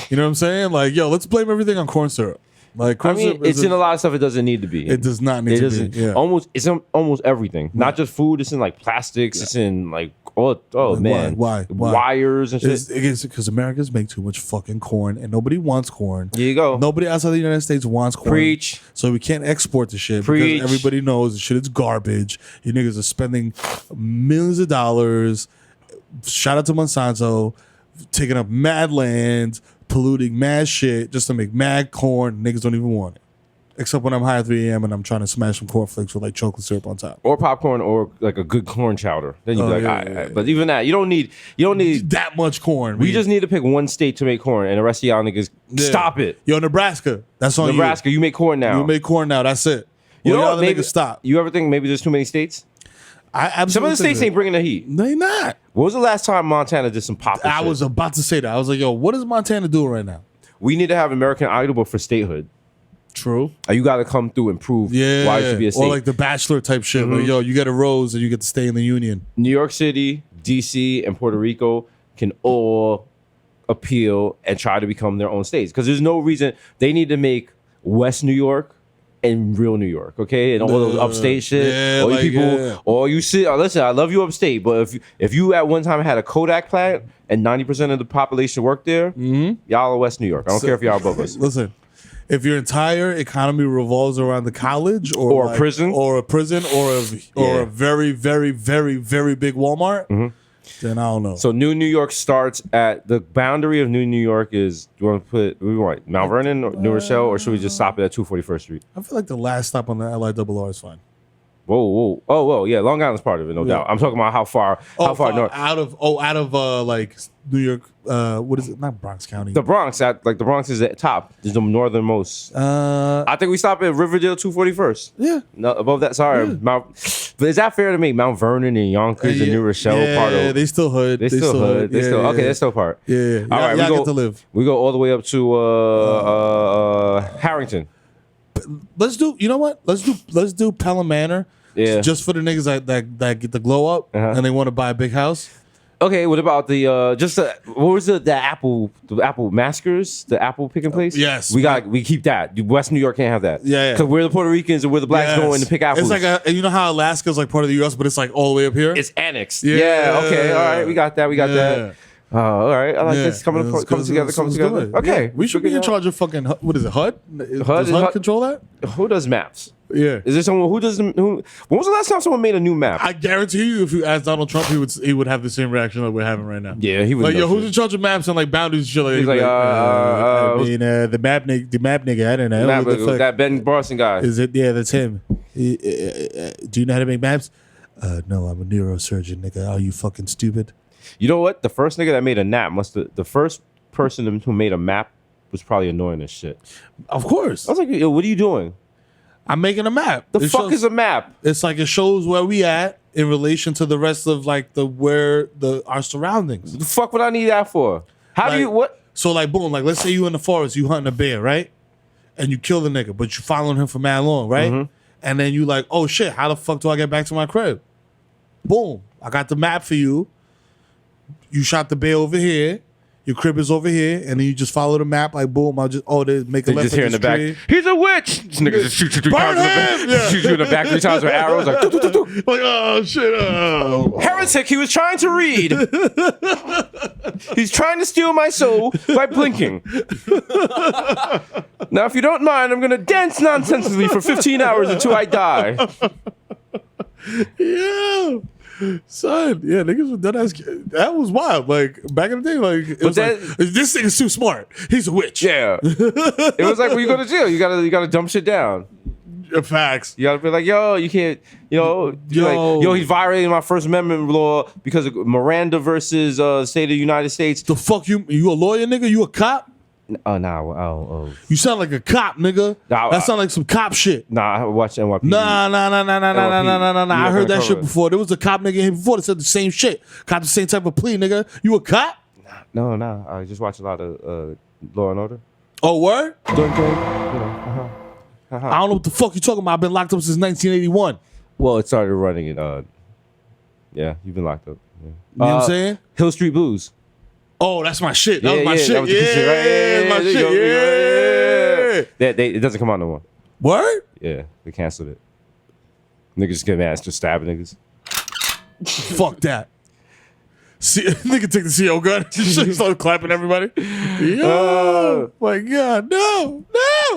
You know what I'm saying? Like, yo, let's blame everything on corn syrup. Like, corn syrup it's in a lot of stuff it doesn't need to be. It does not need to be. Yeah. It's in almost everything. Not just food. It's in like plastics. It's in like man. Why? Wires and shit. It's because Americans make too much fucking corn and nobody wants corn. Here you go. Nobody outside the United States wants corn. Preach. So we can't export the shit Preach. because everybody knows the shit is garbage. You niggas are spending millions of dollars. Shout out to Monsanto, taking up mad land, polluting mad shit just to make mad corn. Niggas don't even want it. Except when I'm high at 3 a.m. and I'm trying to smash some cornflakes with like chocolate syrup on top. Or popcorn or like a good corn chowder. Then you'd be like, all right. But even that, you don't need that much corn. We just need to pick one state to make corn and the rest of y'all niggas stop it. Yo, Nebraska. That's on Nebraska, you make corn now. You make corn now. That's it. You know what? Maybe stop. You ever think maybe there's too many states? I absolutely Some of the states ain't bringing the heat. They not. What was the last time Montana did some pop? I was about to say that. I was like, yo, what is Montana doing right now? We need to have American Idol, but for statehood. True. You got to come through and prove why you should be a state. Or like the Bachelor type shit. Like, yo, you get a rose and you get to stay in the union. New York City, DC, and Puerto Rico can all appeal and try to become their own states. Because there's no reason they need to make West New York and real New York, okay? And all those upstate shit. Yeah, all you like, people, all you see, listen, I love you upstate, but if you at one time had a Kodak plant and 90% of the population worked there, y'all are West New York. I don't care if y'all above us. Listen. If your entire economy revolves around the college or a prison or a very, very, very, very big Walmart, then I don't know. So New York starts at the boundary of New York is, do you want to put Mount Vernon or New Rochelle, or should we just stop it at 241st Street? I feel like the last stop on the LIRR is fine. Whoa, yeah, Long Island's part of it, no doubt. I'm talking about how far north. Out of like New York, what is it? Not Bronx County. The Bronx, the Bronx is at top. Is the northernmost. I think we stop at Riverdale 241st. Yeah. No, above that, sorry. Yeah. But is that fair to make Mount Vernon and Yonkers and New Rochelle part of? Yeah, they still hood. They still hood. Okay, they're still part. Yeah. All right, we get to live. We go all the way up to Harrington. Let's do. You know what? Let's do Pelham Manor. Yeah. Just for the niggas that get the glow up and they want to buy a big house. Okay, what about the what was the apple maskers, the apple picking place? Yes, we keep that. West New York can't have that. Yeah, because we're the Puerto Ricans and we're the blacks going to pick apples. It's like you know how Alaska's like part of the U.S., but it's like all the way up here. It's annexed. Yeah. Okay. All right. We got that. that. All right. I like this coming together. Okay. Yeah. We should be in charge of fucking. What is it? HUD? Does HUD control that? Who does maps? Yeah. Is there someone who does? When was the last time someone made a new map? I guarantee you, if you asked Donald Trump, he would have the same reaction that we're having right now. Yeah, he would. Like, yo, who's in charge of maps and like boundaries and shit? Like, he's like, the map nigga. I don't know. That Ben Barson guy. Is it? Yeah, that's him. Do you know how to make maps? No, I'm a neurosurgeon, nigga. Are you fucking stupid? You know what? The first nigga that made a map the first person who made a map was probably annoying as shit. Of course. I was like, yo, what are you doing? I'm making a map. The fuck is a map? It's like it shows where we at in relation to the rest of like our surroundings. The fuck would I need that for? How do you what? So like boom, like let's say you in the forest, you hunting a bear, right? And you kill the nigga, but you following him for mad long, right? Mm-hmm. And then you like, oh shit, how the fuck do I get back to my crib? Boom, I got the map for you. You shot the bear over here. Your crib is over here, and then you just follow the map. Like boom, I'll just they make a They left. just hear in the back. He's a witch. This nigga just shoots you 3 times in the back. Yeah. Shoots you in the back 3 times with arrows. Like, doo, doo, doo, doo. Like oh shit. Oh. Heretic. He was trying to read. He's trying to steal my soul by blinking. Now, if you don't mind, I'm gonna dance nonsensically for 15 hours until I die. Yeah. Son, yeah, niggas were done as that was wild. Like back in the day, like it was like, this nigga's too smart. He's a witch. Yeah, it was like when you go to jail, you gotta dumb shit down. Facts. You gotta be like, yo, you can't, like, he's violating my First Amendment law because of Miranda versus state of the United States. The fuck you a lawyer, nigga? You a cop? Nah. You sound like a cop, nigga. That sound like some cop shit. Nah, I watch NYPD. Nah. I heard that shit before. There was a cop nigga here before that said the same shit. Got the same type of plea, nigga. You a cop? No. I just watch a lot of Law and Order. Oh, word? I I don't know what the fuck you talking about. I've been locked up since 1981. Well, it started running in. Yeah, you've been locked up. Yeah. You know what I'm saying? Hill Street Blues. Oh, that's my shit. That was my shit. That was the shit, right? My there you shit. go. It doesn't come out no more. Word? Yeah, they canceled it. Niggas get mad, just stabbing niggas. Fuck that. Nigga take the CO gun. Start clapping everybody. Yo, my God, no.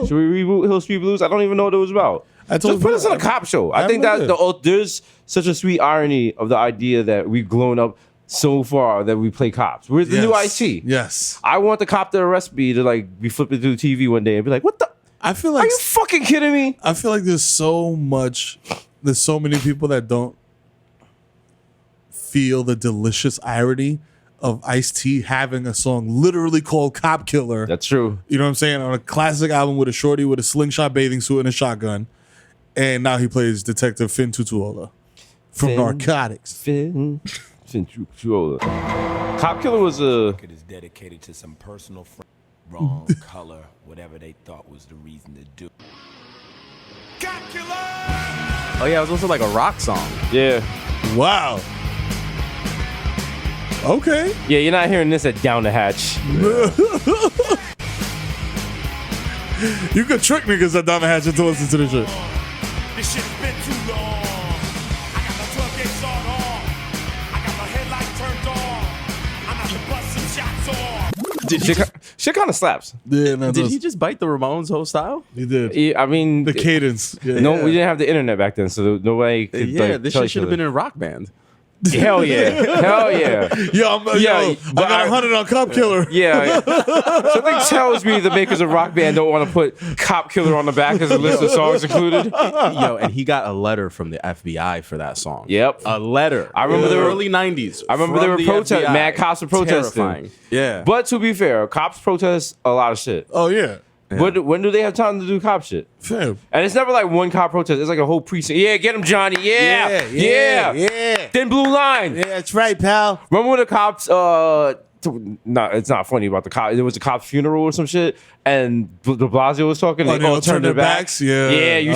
Should we reboot Hill Street Blues? I don't even know what it was about. Just put us on a cop show. I think that there's such a sweet irony of the idea that we've grown up so far that we play cops. We're the new IT. Yes. I want the cop to arrest me to like be flipping through the TV one day and be like, what the? I feel like Are you fucking kidding me? I feel like there's so many people that don't feel the delicious irony of Ice-T having a song literally called Cop Killer. That's true. You know what I'm saying? On a classic album with a shorty with a slingshot bathing suit and a shotgun. And now he plays Detective Finn Tutuola from Narcotics. Finn Tutuola. Cop Killer was a... It is dedicated to some personal friend. Wrong color, whatever they thought was the reason to do. Cop Killer! Oh yeah, it was also like a rock song. Yeah. Wow. Okay. Yeah, you're not hearing this at Down the Hatch. You could trick niggas at Down the Hatch into listening to this shit. This shit's been too long. I got my 12 gauge on. I got my headlight turned on. I'm out to bust some shots off. Shit kind of slaps. Yeah, no, Did he just bite the Ramones whole style? He did. I mean... The cadence. Yeah. No, we didn't have the internet back then, so nobody could This shit should have been in Rock Band. Hell yeah. Hell yeah. I got 100 on Cop Killer. Yeah. Something tells me the makers of Rock Band don't want to put Cop Killer on the back as a list of songs included. And he got a letter from the FBI for that song. Yep. A letter. I remember in the the early 90s. I remember they were protesting. FBI. Mad cops were protesting. Terrifying. Yeah. But to be fair, cops protest a lot of shit. Oh, yeah. But when do they have time to do cop shit? Fam. And it's never like one cop protest. It's like a whole precinct. Yeah, get him, Johnny. Yeah. Thin blue line. Yeah, that's right, pal. Remember when the cops, it's not funny about the cop. There was a cop's funeral or some shit, and the Blasio was talking. They all turned their backs. Yeah, you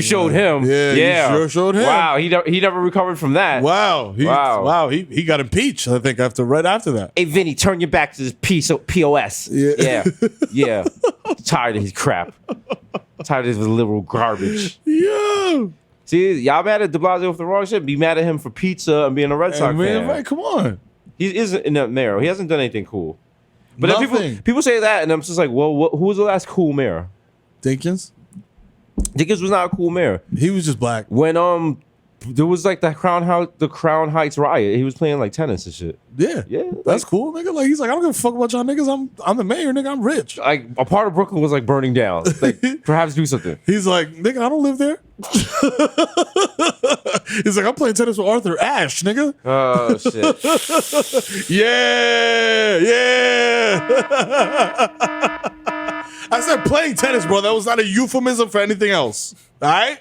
showed him. Yeah, you sure showed him. Wow, he never recovered from that. Wow, he got impeached. I think right after that. Hey, Vinny, turn your back to this POS. Yeah. Tired of his crap. Tired of his liberal garbage. Yeah. See, y'all mad at De Blasio for the wrong shit. Be mad at him for pizza and being a Red Sox fan. Right, come on. He isn't in that Mero. He hasn't done anything cool. But Nothing. people say that, and I'm just like, well, who was the last cool mayor? Dinkins? Dinkins was not a cool mayor. He was just black. When there was like the Crown Heights riot, he was playing like tennis and shit. Yeah, that's cool, nigga. Like he's like, I don't give a fuck about y'all niggas. I'm the mayor, nigga. I'm rich. Like a part of Brooklyn was like burning down. Like perhaps do something. He's like, nigga, I don't live there. He's like, I'm playing tennis with Arthur Ashe, nigga. Oh shit. Yeah. I said playing tennis, bro. That was not a euphemism for anything else. All right?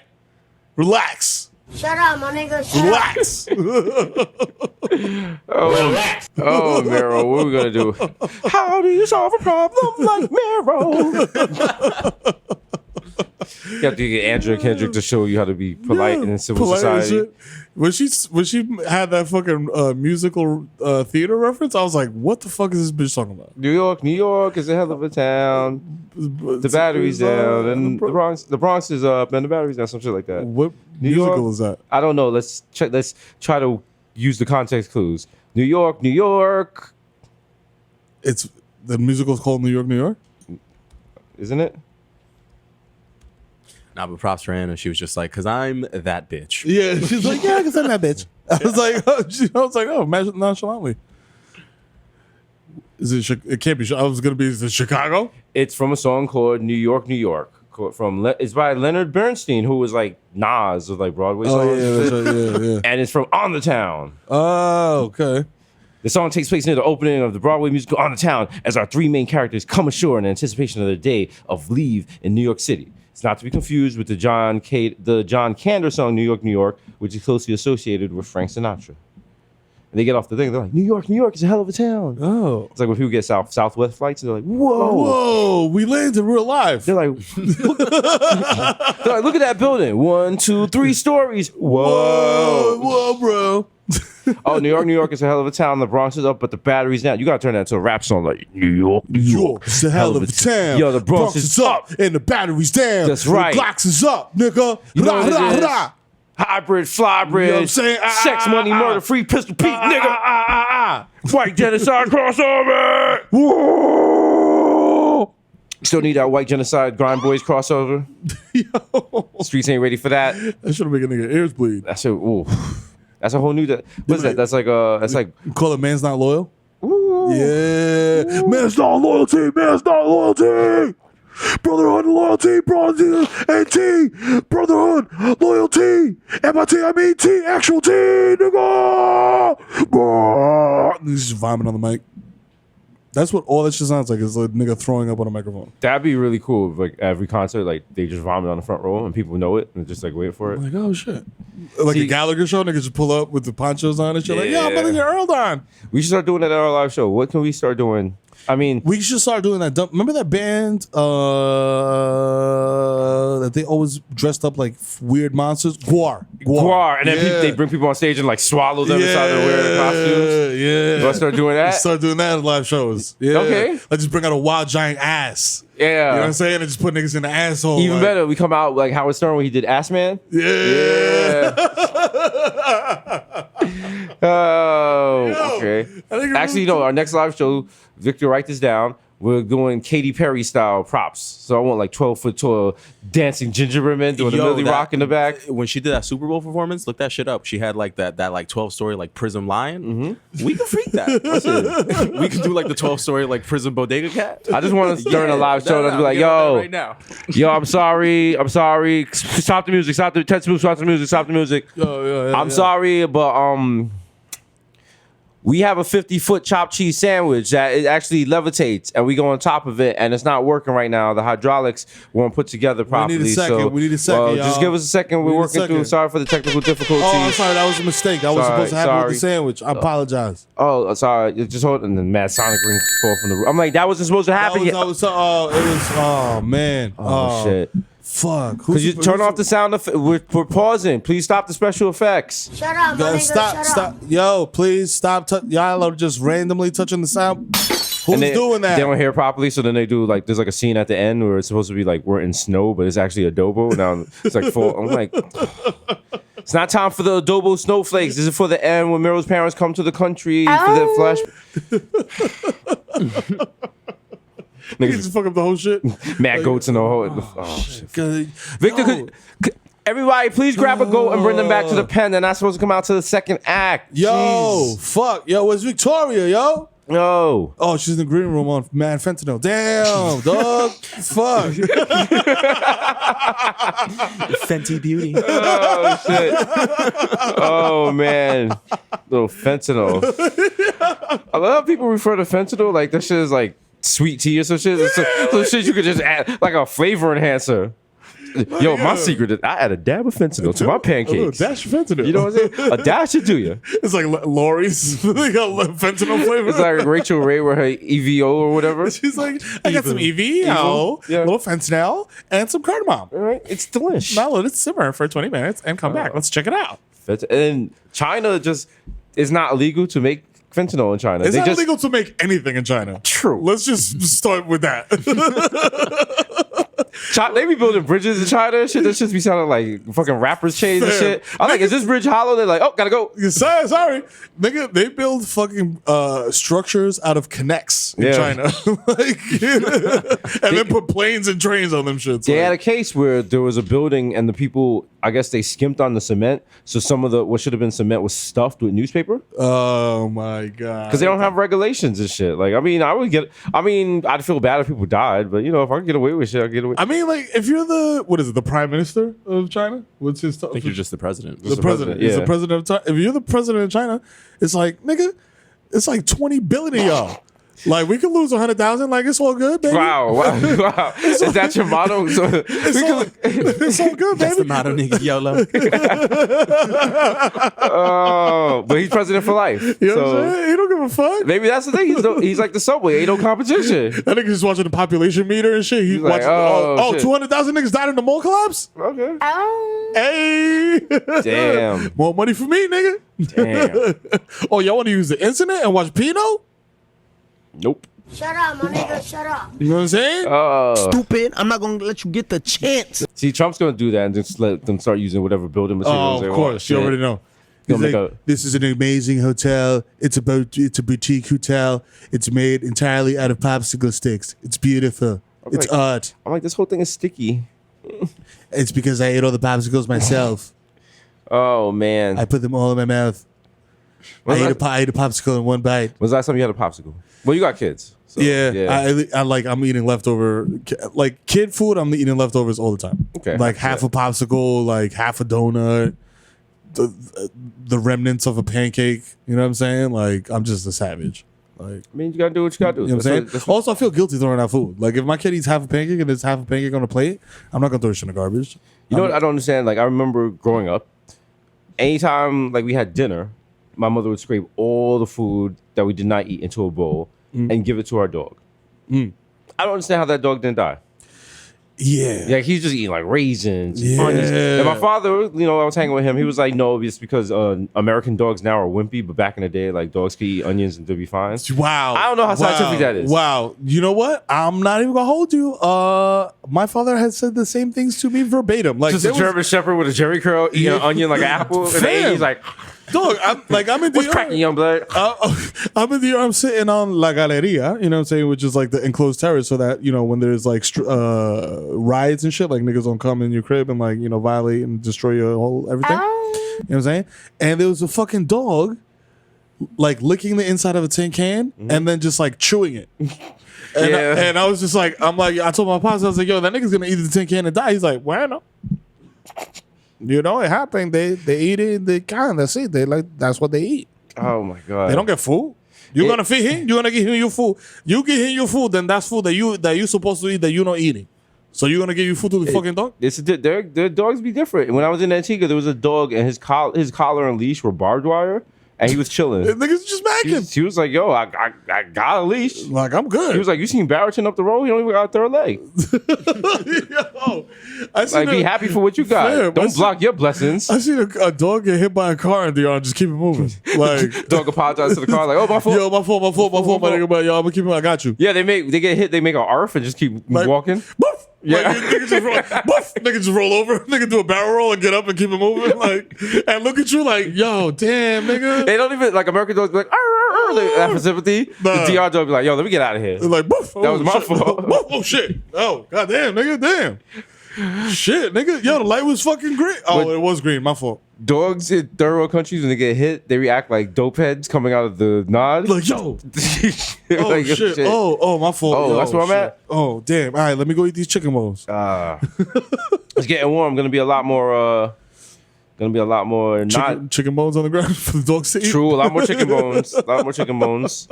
Relax. Shut up, my nigga. Relax. Oh, Mero, what are we gonna do? How do you solve a problem like Mero? You have to get Andrew Kendrick to show you how to be polite in civil society. When she had that fucking musical theater reference, I was like, "What the fuck is this bitch talking about?" New York is a hell of a town. The battery's down, and the Bronx is up, and the battery's down. Some shit like that. What New musical York, is that? I don't know. Let's try to use the context clues. New York. It's the musical's called New York, Isn't it? Nah, but props for Anna. She was just like, "Cause I'm that bitch." Yeah, she's like, "Yeah, because I'm that bitch." I was like, "Oh, nonchalantly." Is it? It can't be. I was gonna be. Is it Chicago? It's from a song called New York. It's by Leonard Bernstein, who was like Nas with like Broadway songs. Oh yeah, that's right, yeah. And it's from On the Town. Oh, okay. The song takes place near the opening of the Broadway musical On the Town as our three main characters come ashore in anticipation of their day of leave in New York City. It's not to be confused with the John Kander song New York, which is closely associated with Frank Sinatra. And they get off the thing, they're like, New York is a hell of a town. Oh. It's like when people get Southwest flights, they're like, whoa, we landed in real life. They're like, look at that building. 1, 2, 3 stories. Whoa, bro. Oh, New York is a hell of a town. The Bronx is up, but the battery's down. You gotta turn that into a rap song like New York is a hell of a town. Yo, the Bronx is up and the battery's down. That's right. The Glocks is up, nigga. You know what it is? Hybrid, flybrid, You know what I'm saying? sex, money, murder, free pistol Pete, nigga. White genocide crossover. Whoa. Still need that white genocide grind boys crossover. Yo. Streets ain't ready for that. That should make a nigga ears bleed. That's a whole new. What's that? That's like You call it man's not loyal? Ooh. Yeah. Man's not loyalty. Brotherhood and loyalty. Brotherhood, loyalty. M-I-T-I-M-E-T, actual T, nigga. He's just vomit on the mic. That's what all that shit sounds like, is a nigga throwing up on a microphone. That'd be really cool if like every concert, like they just vomit on the front row and people know it and just like wait for it. I'm like, oh shit. Like a Gallagher show, niggas just pull up with the ponchos on and shit. Like, yo, I'm about to get Earl on. We should start doing that at our live show. What can we start doing? I mean, we should start doing that. Remember that band that they always dressed up like weird monsters? Guar. And then they bring people on stage and like swallow them inside their weird costumes. Yeah. You want to start doing that? Start doing that at live shows. Yeah. Okay. Like just bring out a wild giant ass. Yeah. You know what I'm saying? And just put niggas in the asshole. Even better, we come out like Howard Stern when he did Ass Man. Yeah. Oh, okay. Actually, our next live show, Victor, write this down. We're going Katy Perry style props. So I want like 12-foot tall dancing gingerbread men doing a Millie Rock in the back. When she did that Super Bowl performance, look that shit up. She had like that like 12-story like prism lion. Mm-hmm. We can freak that. Listen, we can do like the 12-story like prism bodega cat. I just want to during a live show to be like, yo, right now. Yo, I'm sorry. Stop the music. Stop the music. I'm sorry, but we have a 50-foot chopped cheese sandwich that it actually levitates, and we go on top of it, and it's not working right now. The hydraulics weren't put together properly. We need a second. Well, just give us a second. We're working through. Sorry for the technical difficulties. Oh, I'm sorry. That was a mistake. I was supposed to have it with the sandwich. I apologize. Oh, sorry. Just hold. And then mad sonic ring fall from the roof. I'm like, that wasn't supposed to happen yet. Oh man. Oh shit. Fuck. Could you turn off the sound effect? We're pausing. Please stop the special effects. Shut up, my nigga. Stop. Yo, please stop. Y'all are just randomly touching the sound. Who's doing that? They don't hear properly, so then they do like there's like a scene at the end where it's supposed to be like we're in snow, but it's actually adobo. Now it's like full. I'm like, it's not time for the adobo snowflakes. This is for the end when Mero's parents come to the country for the flash. Niggas just fuck up the whole shit. Mad goats and the whole. Oh shit. Victor, could everybody please grab a goat and bring them back to the pen? They're not supposed to come out to the second act. Yo, Jeez. fuck. Yo, where's Victoria, yo? No. Oh, she's in the green room on mad fentanyl. Damn, dog. Fuck. Fenty Beauty. Oh shit. Oh man. Little fentanyl. A lot of people refer to fentanyl like that shit is like sweet tea or some shit. Some shit you could just add like a flavor enhancer. Yo, my secret is I add a dab of fentanyl to my pancakes. A dash of fentanyl. You know what I'm saying? A dash should do you. It's like Lori's. They got fentanyl flavor. It's like Rachel Ray with her EVO or whatever. She's like, I got some EVO, a little fentanyl, and some cardamom. All right, it's delicious. Now let it simmer for 20 minutes and come back. Let's check it out. And China just is not illegal to make fentanyl in China. It's not illegal to make anything in China. True. Let's just start with that. They be building bridges in China and shit. That shit be sounding like fucking rappers chains and shit. I'm like, is this bridge hollow? They're like, oh, gotta go. Sorry. Nigga, they build fucking structures out of connects in China. And then put planes and trains on them shits. They had a case where there was a building and the people, I guess they skimped on the cement. So some of the, what should have been cement was stuffed with newspaper. Oh my God. Because they don't have regulations and shit. Like, I'd feel bad if people died, but if I could get away with shit, I'd get away. I mean, like, if you're the prime minister of China? What's his I think you're just the president. The president. He's the president of China. If you're the president of China, it's like, nigga, it's like 20 billion of y'all. Like, we could lose 100,000. Like, it's all good, baby. Wow. Is that your motto? It's all good, baby. That's the motto, nigga. YOLO. Oh, but he's president for life. You know what I'm saying? He don't give a fuck. Maybe that's the thing. He's like the subway. Ain't no competition. That nigga just watching the population meter and shit. He's like, watching, shit. 200,000 niggas died in the mall collapse? Okay. Hey. Damn. More money for me, nigga. Damn. Oh, y'all want to use the internet and watch Pino? Nope. Shut up, my nigga, shut up. You know what I'm saying? Stupid. I'm not going to let you get the chance. See, Trump's going to do that and just let them start using whatever building materials they of want. course. You already know. He's like, this is an amazing hotel. It's a boutique hotel. It's made entirely out of popsicle sticks. It's beautiful. It's art. I'm like, this whole thing is sticky. It's because I ate all the popsicles myself. Oh, man. I put them all in my mouth. I ate a popsicle in one bite. When's the last time you had a popsicle? Well, you got kids. So, I'm eating leftover. Like, kid food, I'm eating leftovers all the time. Okay. Like, half a popsicle, like, half a donut, the remnants of a pancake. You know what I'm saying? Like, I'm just a savage. Like, I mean, you got to do what you got to do. You know what I'm saying? Also, I feel guilty throwing out food. Like, if my kid eats half a pancake and there's half a pancake on a plate, I'm not going to throw it in the garbage. You know what I don't understand? Like, I remember growing up, anytime, like, we had dinner, my mother would scrape all the food that we did not eat into a bowl and give it to our dog. I don't understand how that dog didn't die. Yeah. Like, he's just eating, like, raisins and onions. And my father, I was hanging with him. He was like, no, it's because American dogs now are wimpy, but back in the day, like, dogs could eat onions and they'll be fine. Wow. I don't know how scientific that is. Wow. You know what? I'm not even going to hold you. My father had said the same things to me verbatim. Like, just a German Shepherd with a Jerry curl eating an onion like an apple. And he's like, dog, I'm in the what's cracking, young blood? I'm in the I'm sitting on La Galeria, you know what I'm saying, which is like the enclosed terrace, so that, when there's like riots and shit, like niggas don't come in your crib and like, violate and destroy your whole everything. You know what I'm saying? And there was a fucking dog like licking the inside of a tin can and then just like chewing it. And I was just like, I told my pops, I was like, yo, that nigga's gonna eat the tin can and die. He's like, bueno. It happened. They eat it. They kind. That's it. That's what they eat. Oh my God. They don't get food. You're gonna feed him. You're gonna give him your food. You give him your food, then that's food that you're supposed to eat that you're not eating. So you're gonna give your food to the fucking dog? Their dogs be different. When I was in Antigua, there was a dog and his collar and leash were barbed wire. And he was chilling. Niggas just macking. He was like, yo, I got a leash. Like, I'm good. He was like, you seen Barrington up the road? He don't even got a third leg. Yo, be happy for what you got. Fair, don't block your blessings. I seen a dog get hit by a car and DR just keep it moving. Like, dog apologized to the car like, oh, my fault. Yo, my fault, my nigga, but yo, I'm gonna keep it. I got you. Yeah, they get hit, they make an arf and just keep walking. Boof! Yeah. Like, nigga just roll over. Nigga do a barrel roll and get up and keep it moving. Like, and look at you like, yo, damn, nigga. They don't even, like, American dogs be like, they have sympathy. Nah. The DR dog be like, yo, let me get out of here. They're like, boof. That was my fault. Boof. Oh, shit. Oh, goddamn, nigga, damn. Shit, nigga. Yo, the light was fucking green. Oh, it was green. My fault. Dogs in third world countries, when they get hit, they react like dope heads coming out of the nod. Like, yo. Oh, like, shit. Oh, my fault. Oh, yo, that's where I'm at? Oh, damn. All right, let me go eat these chicken balls. It's getting warm. Gonna be a lot more chicken bones on the ground for the dogs to eat. True, a lot more chicken bones. A lot more chicken bones.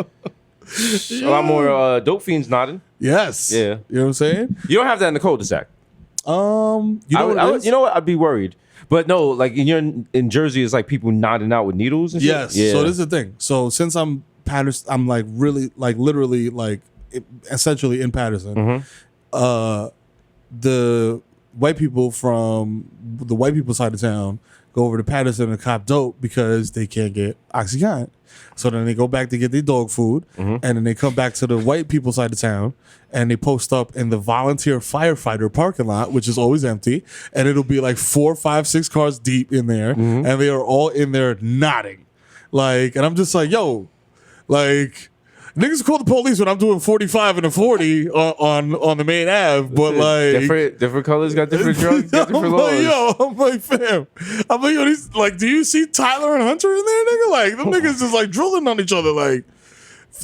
A lot more dope fiends nodding. Yes. Yeah. You know what I'm saying? You don't have that in the cul-de-sac. You know what it is? You know what? I'd be worried. But no, like in Jersey, it's like people nodding out with needles and shit. Yes. Yeah. So this is the thing. So since I'm Patterson, I'm like really, like literally, like essentially in Patterson. The white people from the white people side of town go over to Patterson and cop dope because they can't get OxyContin. So then they go back to get their dog food, and then they come back to the white people side of town, and they post up in the volunteer firefighter parking lot, which is always empty, and it'll be like 4, 5, 6 cars deep in there, and they are all in there nodding, like, and I'm just like, yo, like. Niggas call the police when I'm doing 45 and a 40 on the main Ave, but like different colors got different drugs, got different laws. I'm like, fam. I'm like, yo, these, like, do you see Tyler and Hunter in there, nigga? Like, them niggas just like drilling on each other. Like,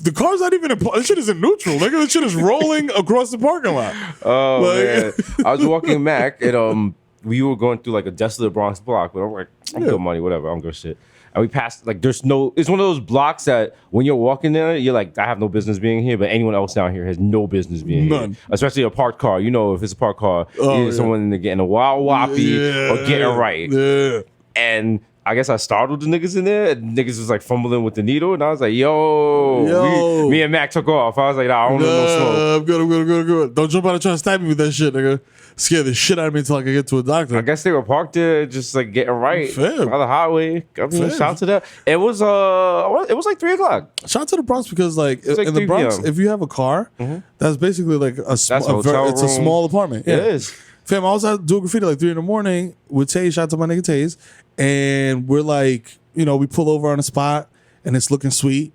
the car's not even this shit is in neutral, nigga. This shit is rolling across the parking lot. Oh like, man, I was walking Mac and we were going through like a desolate Bronx block, but I'm like, I'm good money, whatever, I don't give a shit. And we passed, like, it's one of those blocks that when you're walking there, you're like, I have no business being here, but anyone else down here has no business being here. Especially a parked car. You know, if it's a parked car, someone getting a wild whoppy or getting right. Yeah. And I guess I startled the niggas in there, and niggas was like fumbling with the needle, and I was like, yo. Me and Mac took off. I was like, nah, I don't know no smoke. I'm good. Don't jump out and try to stab me with that shit, nigga. Scare the shit out of me until I can get to a doctor. I guess they were parked there, just like getting right Fam. by the highway. I mean, shout out to that. It was like 3:00. Shout out to the Bronx because like like in the 3 Bronx, p.m. if you have a car, that's basically like it's a room. small apartment. Yeah. It is. Fam, I was out doing graffiti like 3 a.m. with Tay. Shout out to my nigga Tays, and we're like, you know, we pull over on a spot and it's looking sweet,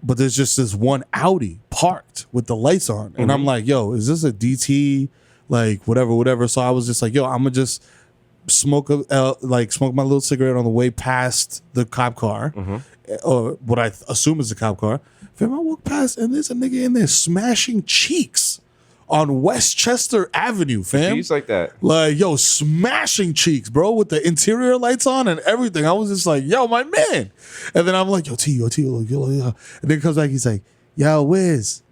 but there's just this one Audi parked with the lights on, and I'm like, yo, is this a DT? Like whatever. So I was just like, yo, I'm gonna just smoke my little cigarette on the way past the cop car, or what I assume is the cop car. Fam, I walk past and there's a nigga in there smashing cheeks on Westchester Avenue, fam. Cheeks like that. Like, yo, smashing cheeks, bro, with the interior lights on and everything. I was just like, yo, my man. And then I'm like, yo, T. And then he comes back, he's like, yo, Wiz,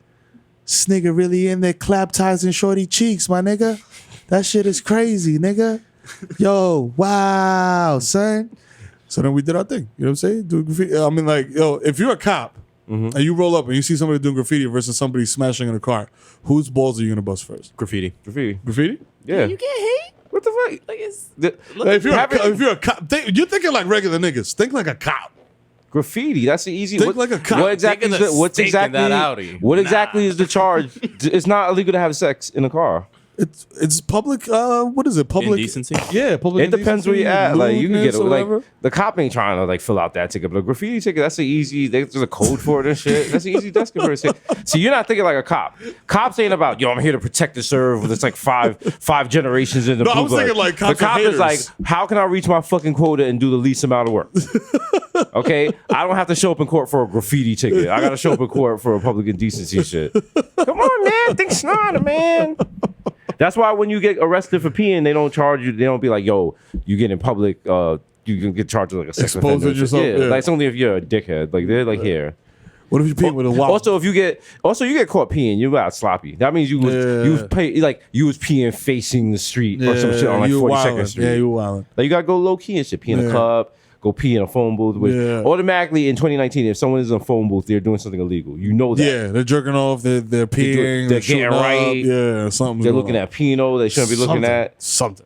this nigga really in there clap ties and shorty cheeks, my nigga. That shit is crazy, nigga. Yo, wow, son. So then we did our thing. You know what I'm saying? Doing graffiti. I mean, like, yo, if you're a cop and you roll up and you see somebody doing graffiti versus somebody smashing in a car, whose balls are you gonna bust first? Graffiti. Graffiti? Yeah. You get hate? What the fuck? Like it's If you're a cop, you're thinking like regular niggas. Think like a cop. Graffiti. That's the easy. Think like a cop. What exactly? What exactly is the charge? It's not illegal to have sex in a car. It's public. What is it? Public indecency. Yeah, public. It depends where you at. Like you can get it. Like whatever. the cop ain't trying to like fill out that ticket, but a graffiti ticket, that's the easy. There's a code for it and shit. That's the easy desk for it. See, you're not thinking like a cop. Cops ain't about yo. I'm here to protect and serve. It's like five generations in the. No, I was thinking like cops. The cop is like, how can I reach my fucking quota and do the least amount of work? Okay, I don't have to show up in court for a graffiti ticket. I got to show up in court for a public indecency shit. Come on, man. Think smarter, man. That's why when you get arrested for peeing, they don't charge you. They don't be like, yo, you get in public, you can get charged with like a sex offender. Yourself, yeah. Like it's only if you're a dickhead. Like they're like here. What if you pee with a wallet? Also, you get caught peeing, you got sloppy. That means you was peeing facing the street or some shit on like 42nd Street. Yeah, you were wilding. Like you gotta go low key and shit. Pee in a cup. Go pee in a phone booth. Which automatically in 2019, if someone is in a phone booth, they're doing something illegal. You know that. Yeah, they're jerking off. They're peeing. They're getting right. Yeah, something. They're looking at Pinot. They shouldn't be looking at something.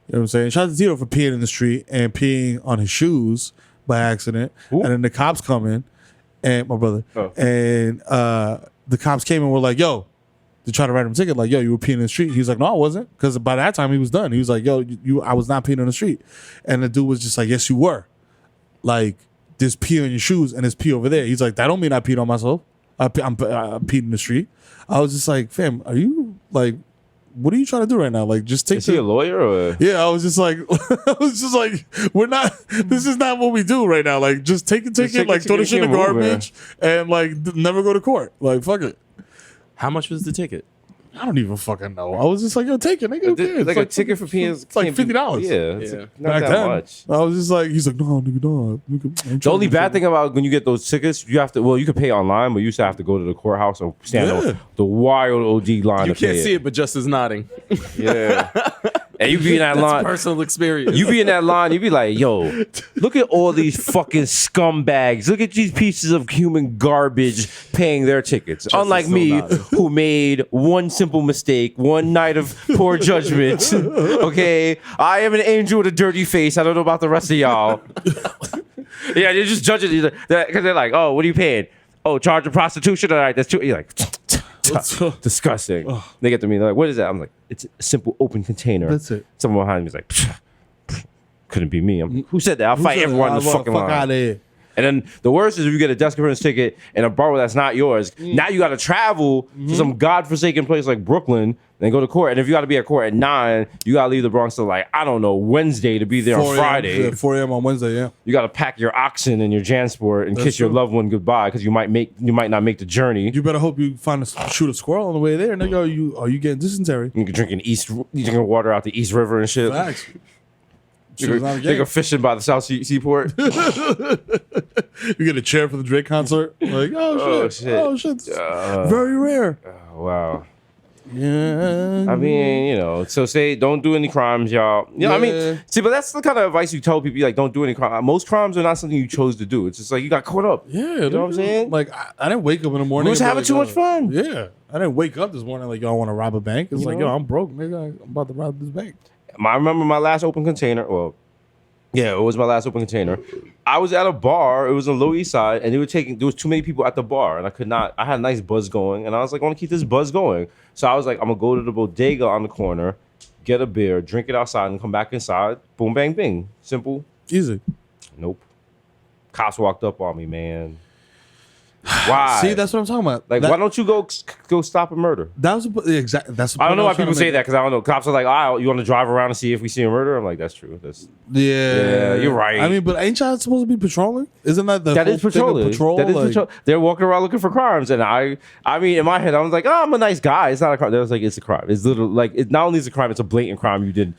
You know what I'm saying? Shout out to Tito for peeing in the street and peeing on his shoes by accident. Ooh. And then the cops come in, and my brother, and the cops came and were like, yo, to try to write him a ticket, like, yo, you were peeing in the street. He's like, no, I wasn't. Because by that time he was done. He was like, yo, I was not peeing in the street. And the dude was just like, yes, you were. Like, there's pee on your shoes and there's pee over there. He's like, that don't mean I peed on myself. I peed in the street. I was just like, fam, are you like, what are you trying to do right now? Like, just take. Is he a lawyer or? Yeah, I was just like, we're not. This is not what we do right now. Like, just take a ticket, like throw the shit in the garbage, and like never go to court. Like, fuck it. How much was the ticket? I don't even fucking know. I was just like, yo, take it, nigga. Who cares? Like a ticket for peeing. It's like $50. Yeah, it's like not Back that then, much. I was just like, he's like, no, nigga, no. Nigga, The only bad thing about when you get those tickets, you have to. Well, you can pay online, but you used to have to go to the courthouse and stand the wild OD line. You to pay can't see it, but just is nodding. Yeah. And you be in that line. Personal experience. You be in that line. You be like, yo, look at all these fucking scumbags. Look at these pieces of human garbage paying their tickets. Unlike me, who made one simple mistake, one night of poor judgment. Okay, I am an angel with a dirty face. I don't know about the rest of y'all. Yeah, they're just judging because they're like, oh, what are you paying? Oh, charge of prostitution. All right, that's too. You're like. Disgusting. They get to me, they're like, what is that? I'm like, it's a simple open container. That's it. Someone behind me is like, couldn't be me. Who said that? I'll fight everyone in this fucking line. Out of here. And then the worst is if you get a desk appearance ticket in a bar that's not yours. Now you got to travel to some godforsaken place like Brooklyn and go to court. And if you got to be at court at 9, you got to leave the Bronx till like, I don't know, Wednesday to be there on Friday. Yeah, 4 a.m. on Wednesday, yeah. You got to pack your oxen and your JanSport and kiss your loved one goodbye because you might not make the journey. You better hope you shoot a squirrel on the way there. Nigga, are you getting dysentery? You can drinking water out the East River and shit. Facts. You go fishing by the South Seaport. You get a chair for the Drake concert. Like, oh shit. Very rare. Oh, wow. Yeah. I mean, so say don't do any crimes, y'all. You know what I mean? See, but that's the kind of advice you tell people, like, don't do any crime. Most crimes are not something you chose to do. It's just like you got caught up. Yeah. You know what I'm saying? Like, I didn't wake up in the morning. We was having too much fun. Yeah. I didn't wake up this morning like, yo, I want to rob a bank. It's like, yo, I'm broke, nigga. I'm about to rob this bank. I remember my last open container. Well, yeah, it was my last open container. I was at a bar. It was on Lower East Side, and there was too many people at the bar, and I could not. I had a nice buzz going, and I was like, I want to keep this buzz going. So I was like, I'm gonna go to the bodega on the corner, get a beer, drink it outside, and come back inside. Boom, bang, bing. Simple. Easy. Nope. Cops walked up on me, man. Why? See, that's what I'm talking about. Like, why don't you go stop a murder? That was exactly. That's the I don't know why point people say that because I don't know. Cops are like, "Oh, you want to drive around and see if we see a murder?" I'm like, "That's true. Yeah, you're right." I mean, but ain't y'all supposed to be patrolling? Isn't that the that whole is patrolling? thing of patrol? That is like, patrol. They're walking around looking for crimes, and I mean, in my head, I was like, "Oh, I'm a nice guy. It's not a crime." They was like, "It's a crime. It's literally like it not only is a crime, it's a blatant crime you did."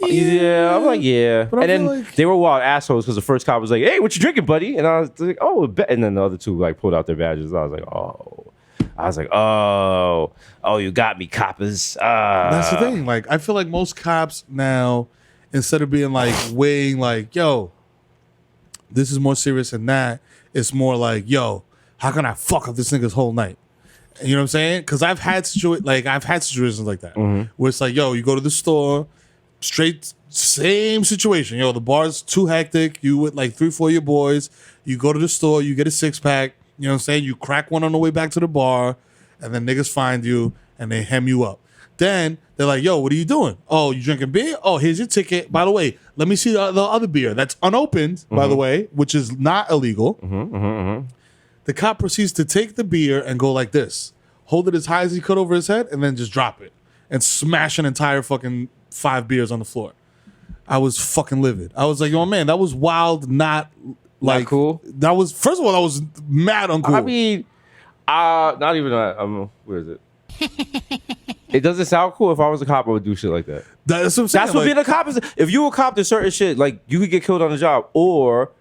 Yeah, I'm like, yeah. But and then they were wild assholes because the first cop was like, "Hey, what you drinking, buddy?" And I was like, "Oh," and then the other two like pulled out their badges. I was like, oh, you got me, coppers. That's the thing. Like, I feel like most cops now, instead of being like weighing like, yo, this is more serious than that, it's more like, yo, how can I fuck up this nigga's whole night? You know what I'm saying? Because I've had situations like that where it's like, yo, you go to the store. Straight same situation. Yo, the bar's too hectic. You with like 3-4 of your boys. You go to the store, you get a 6-pack. You know what I'm saying? You crack one on the way back to the bar, and then niggas find you and they hem you up. Then they're like, yo, what are you doing? Oh, you drinking beer? Oh, here's your ticket. By the way, let me see the other beer that's unopened, by the way, which is not illegal. The cop proceeds to take the beer and go like this. Hold it as high as he could over his head and then just drop it and smash an entire fucking 5 beers on the floor. I was fucking livid. I was like, yo, man, that was wild, not cool. That was, first of all, that was mad uncool. I mean, not even where is it? It doesn't sound cool. If I was a cop, I would do shit like that. That's what I'm saying. That's what being a cop is. If you a cop, there's certain shit like you could get killed on the job, or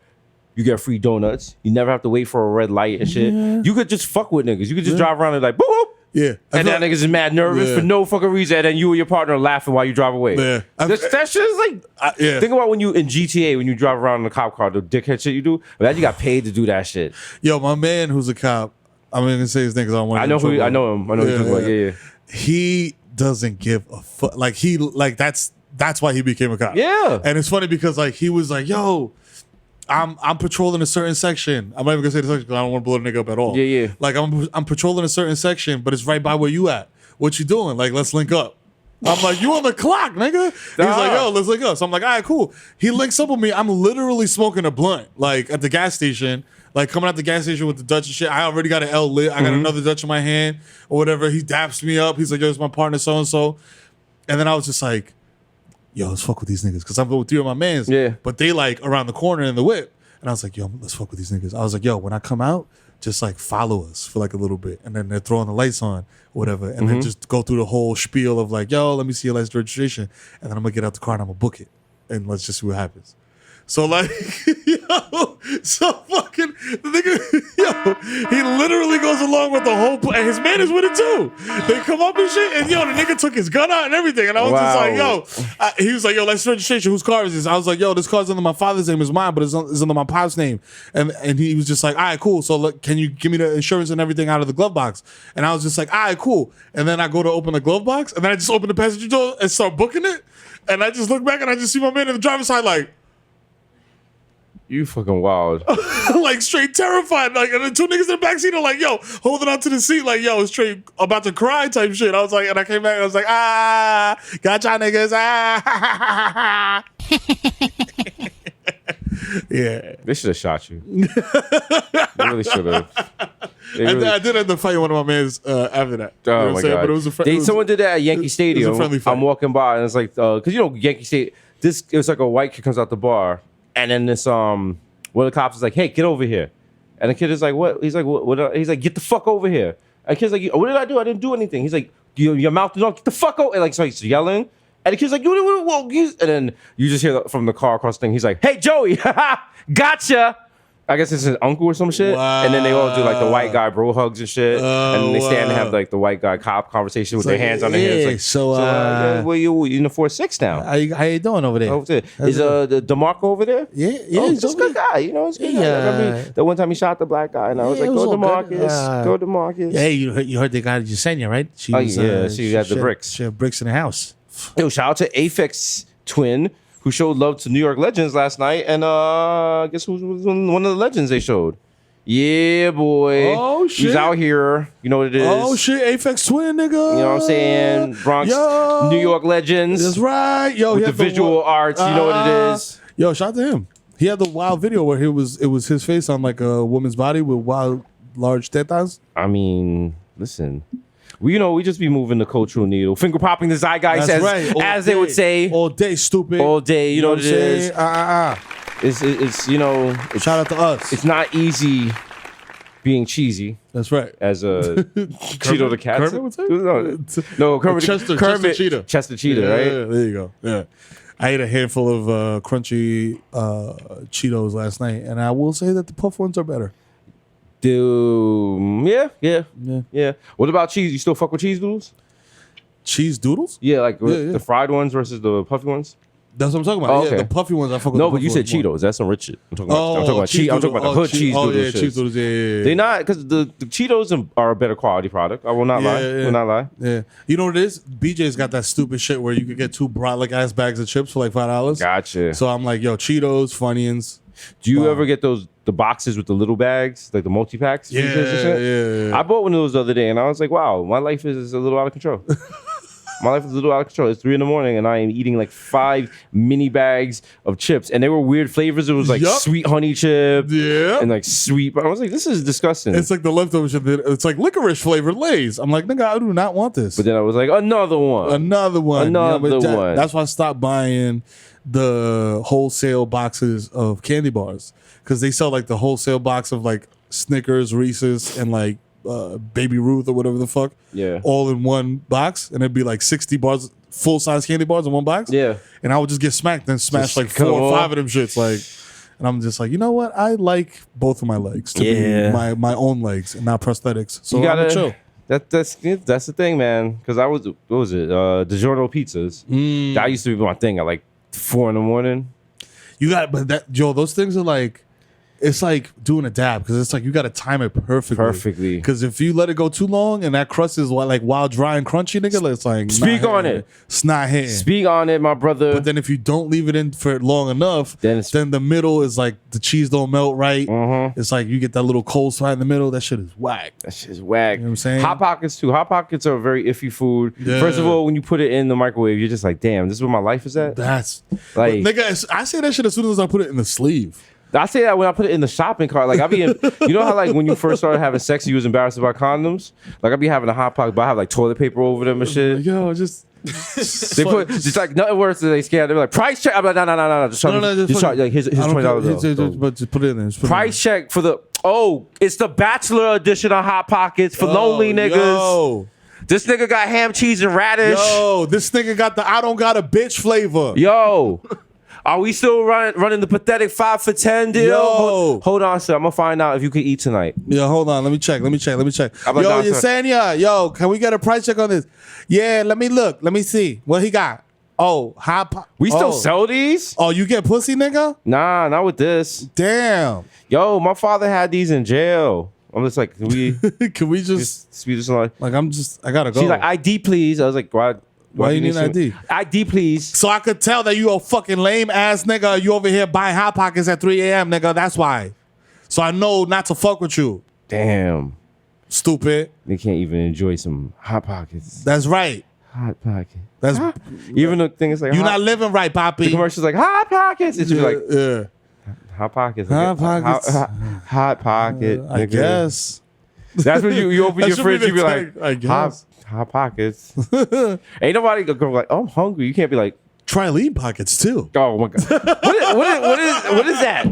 you get free donuts. You never have to wait for a red light and shit. Yeah. You could just fuck with niggas. You could just drive around and like boop boop. Yeah. And that niggas is mad nervous for no fucking reason, and then you and your partner are laughing while you drive away. Yeah. That shit is like, think about when you in GTA, when you drive around in a cop car, the dickhead shit you do. But then you got paid to do that shit. Yo, my man who's a cop, I'm not gonna say his name because I don't want to. I know him. I know who you're talking about. Yeah. He doesn't give a fuck. Like that's why he became a cop. Yeah. And it's funny because like he was like, yo, I'm patrolling a certain section. I'm not even gonna say the section because I don't want to blow the nigga up at all. Yeah. Like I'm patrolling a certain section, but it's right by where you at. What you doing? Like, let's link up. I'm like, you on the clock, nigga. He's like, yo, let's link up. So I'm like, all right, cool. He links up with me. I'm literally smoking a blunt, like at the gas station, like coming out the gas station with the Dutch and shit. I already got an L lit. I got another Dutch in my hand or whatever. He daps me up. He's like, yo, it's my partner, so and so. And then I was just like, yo, let's fuck with these niggas because I'm with 3 of my mans. Yeah. But they like around the corner in the whip. And I was like, yo, let's fuck with these niggas. I was like, yo, when I come out, just like follow us for like a little bit. And then they're throwing the lights on, whatever. And then just go through the whole spiel of like, yo, let me see your license registration. And then I'm gonna get out the car and I'm gonna book it. And let's just see what happens. So like, yo, so fucking the nigga, yo, he literally goes along with the whole and his man is with it too. They come up and shit, and yo, the nigga took his gun out and everything, and I was just like, yo, he was like, yo, let's registration. Whose car is this? I was like, yo, this car's under my father's name, it's mine, but it's under my pop's name. And he was just like, all right, cool. So look, can you give me the insurance and everything out of the glove box? And I was just like, all right, cool. And then I go to open the glove box, and then I just open the passenger door and start booking it. And I just look back and I just see my man in the driver's side like, you fucking wild. Like straight terrified. Like, and the two niggas in the backseat are like, yo, holding on to the seat, like, yo, straight about to cry type shit. I was like, and I came back and I was like, got y'all niggas, Yeah. They should have shot you. They really should have. I did end up fighting one of my mans after that. Oh my God. But it was someone did that at Yankee Stadium. It was a friendly fight. I'm walking by and it's like, because Yankee Stadium, it was like a white kid comes out the bar. And then this one of the cops is like, hey, get over here. And the kid is like, what? He's like, what? He's like, get the fuck over here. And the kid's like, what did I do? I didn't do anything. He's like, your mouth is off, get the fuck over. And like, so he's yelling. And the kid's like, and then you just hear from the car across the thing, he's like, hey, Joey, gotcha. I guess it's his uncle or some shit. Wow. And then they all do like the white guy bro hugs and shit. And they stand and have like the white guy cop conversation with their hands on their hips. Like, so you in the 4-6 now. How you doing over there? Is the DeMarco over there? Yeah, he's a good guy. He's a good guy. I mean, the one time he shot the black guy, and I was like, go DeMarcus, go DeMarcus. Yeah, you heard they got Yesenia, right? She had the bricks. She had bricks in the house. Yo, shout out to Aphex Twin, who showed love to New York Legends last night, and guess who was one of the legends they showed? Yeah, boy. Oh shit, he's out here. You know what it is? Oh shit, Aphex Twin, nigga. You know what I'm saying? Bronx, New York Legends. That's right. Yo, with the visual arts. You know what it is? Yo, shout out to him. He had the wild video where it was his face on like a woman's body with wild large tetas. I mean, listen. We just be moving the cultural needle, finger popping the zeitgeist, as they would say, all day, stupid, all day. You know what it is? It's shout out to us. It's not easy being cheesy. That's right. As a Cheeto the cat. Kermit would say? No, Kermit. Chester Cheetah. Chester Cheetah, right? Yeah, there you go. Yeah. I ate a handful of crunchy Cheetos last night, and I will say that the puff ones are better. Dude, yeah. What about cheese? You still fuck with cheese doodles? Cheese doodles? Yeah, like the fried ones versus the puffy ones. That's what I'm talking about. Oh, okay. Yeah, the puffy ones I fuck with. No, but you said Cheetos. That's some rich shit. I'm talking about the hood cheese doodles. Yeah, cheese doodles. Yeah. They not because the Cheetos are a better quality product. I will not lie. Yeah. Will not lie. Yeah. You know what it is? BJ's got that stupid shit where you could get 2 brolic ass bags of chips for like $5. Gotcha. So I'm like, yo, Cheetos, Funyuns. Do you ever get the boxes with the little bags, like the multi-packs? Yeah. I bought one of those the other day, and I was like, wow, my life is a little out of control. My life is a little out of control. It's 3 a.m, and I am eating like 5 mini bags of chips, and they were weird flavors. It was like sweet honey chip, and like sweet. But I was like, this is disgusting. It's like the leftover shit. It's like licorice flavored Lay's. I'm like, nigga, I do not want this. But then I was like, another one. That's why I stopped buying the wholesale boxes of candy bars, because they sell like the wholesale box of like Snickers, Reese's, and like Baby Ruth or whatever the fuck, all in one box, and it'd be like 60 bars, full size candy bars in one box. Yeah, and I would just get smacked and smash like 4 or 5 of them shits. Like, and I'm just like, you know what? I like both of my legs to be my own legs and not prosthetics. So you gotta chill. That's the thing, man. Because I was, what was it? DiGiorno pizzas. That used to be my thing at like 4 a.m. You got, but that Joe, those things are like, it's like doing a dab, because it's like you got to time it perfectly. Because if you let it go too long and that crust is like wild, dry, and crunchy, nigga, it's like speak on it. It's not hitting. Speak on it, my brother. But then if you don't leave it in for long enough, then the middle is like the cheese don't melt right. It's like you get that little cold spot in the middle. That shit is whack. That shit is whack. You know what I'm saying? Hot Pockets too. Hot Pockets are a very iffy food. Yeah. First of all, when you put it in the microwave, you're just like, damn, this is where my life is at. That's like, nigga, I say that shit as soon as I put it in the sleeve. I say that when I put it in the shopping cart. Like I be in, you know how like when you first started having sex, you was embarrassed about condoms. Like I be having a Hot Pocket, but I have like toilet paper over them and shit. Yo, just They put it's like nothing worse than they scan. They're like price check. I'm like no. Just try like here's $20. But just put it in there. Price check for the it's the Bachelor edition of Hot Pockets for lonely niggas. Yo. This nigga got ham, cheese, and radish. Yo, this nigga got the I don't got a bitch flavor. Yo. Are we still running the pathetic 5 for 10 deal? Yo. Hold on, sir. I'm gonna find out if you can eat tonight. Yo, hold on. Let me check. I'm like, Yo, no, Yesenia. Yo, can we get a price check on this? Yeah, let me look. Let me see. What he got? Oh, we still sell these? Oh, you get pussy, nigga? Nah, not with this. Damn. Yo, my father had these in jail. I'm just like, can we can we just like I gotta go. She's like, ID please. I was like, why you need ID? ID please. So I could tell that you a fucking lame ass nigga. You over here buying Hot Pockets at 3 a.m. nigga. That's why. So I know not to fuck with you. Damn. Stupid. They can't even enjoy some Hot Pockets. That's right. Hot Pocket. That's even the thing is like you're not living right, Poppy. The commercial's like Hot Pockets. It's just like Hot Pockets. Hot Pockets. Hot Pocket. I guess. That's when you open your fridge. You be like, I guess. Hot Pockets. Ain't nobody gonna go like, oh, I'm hungry. You can't be like, try lean pockets too. Oh my god. What is that?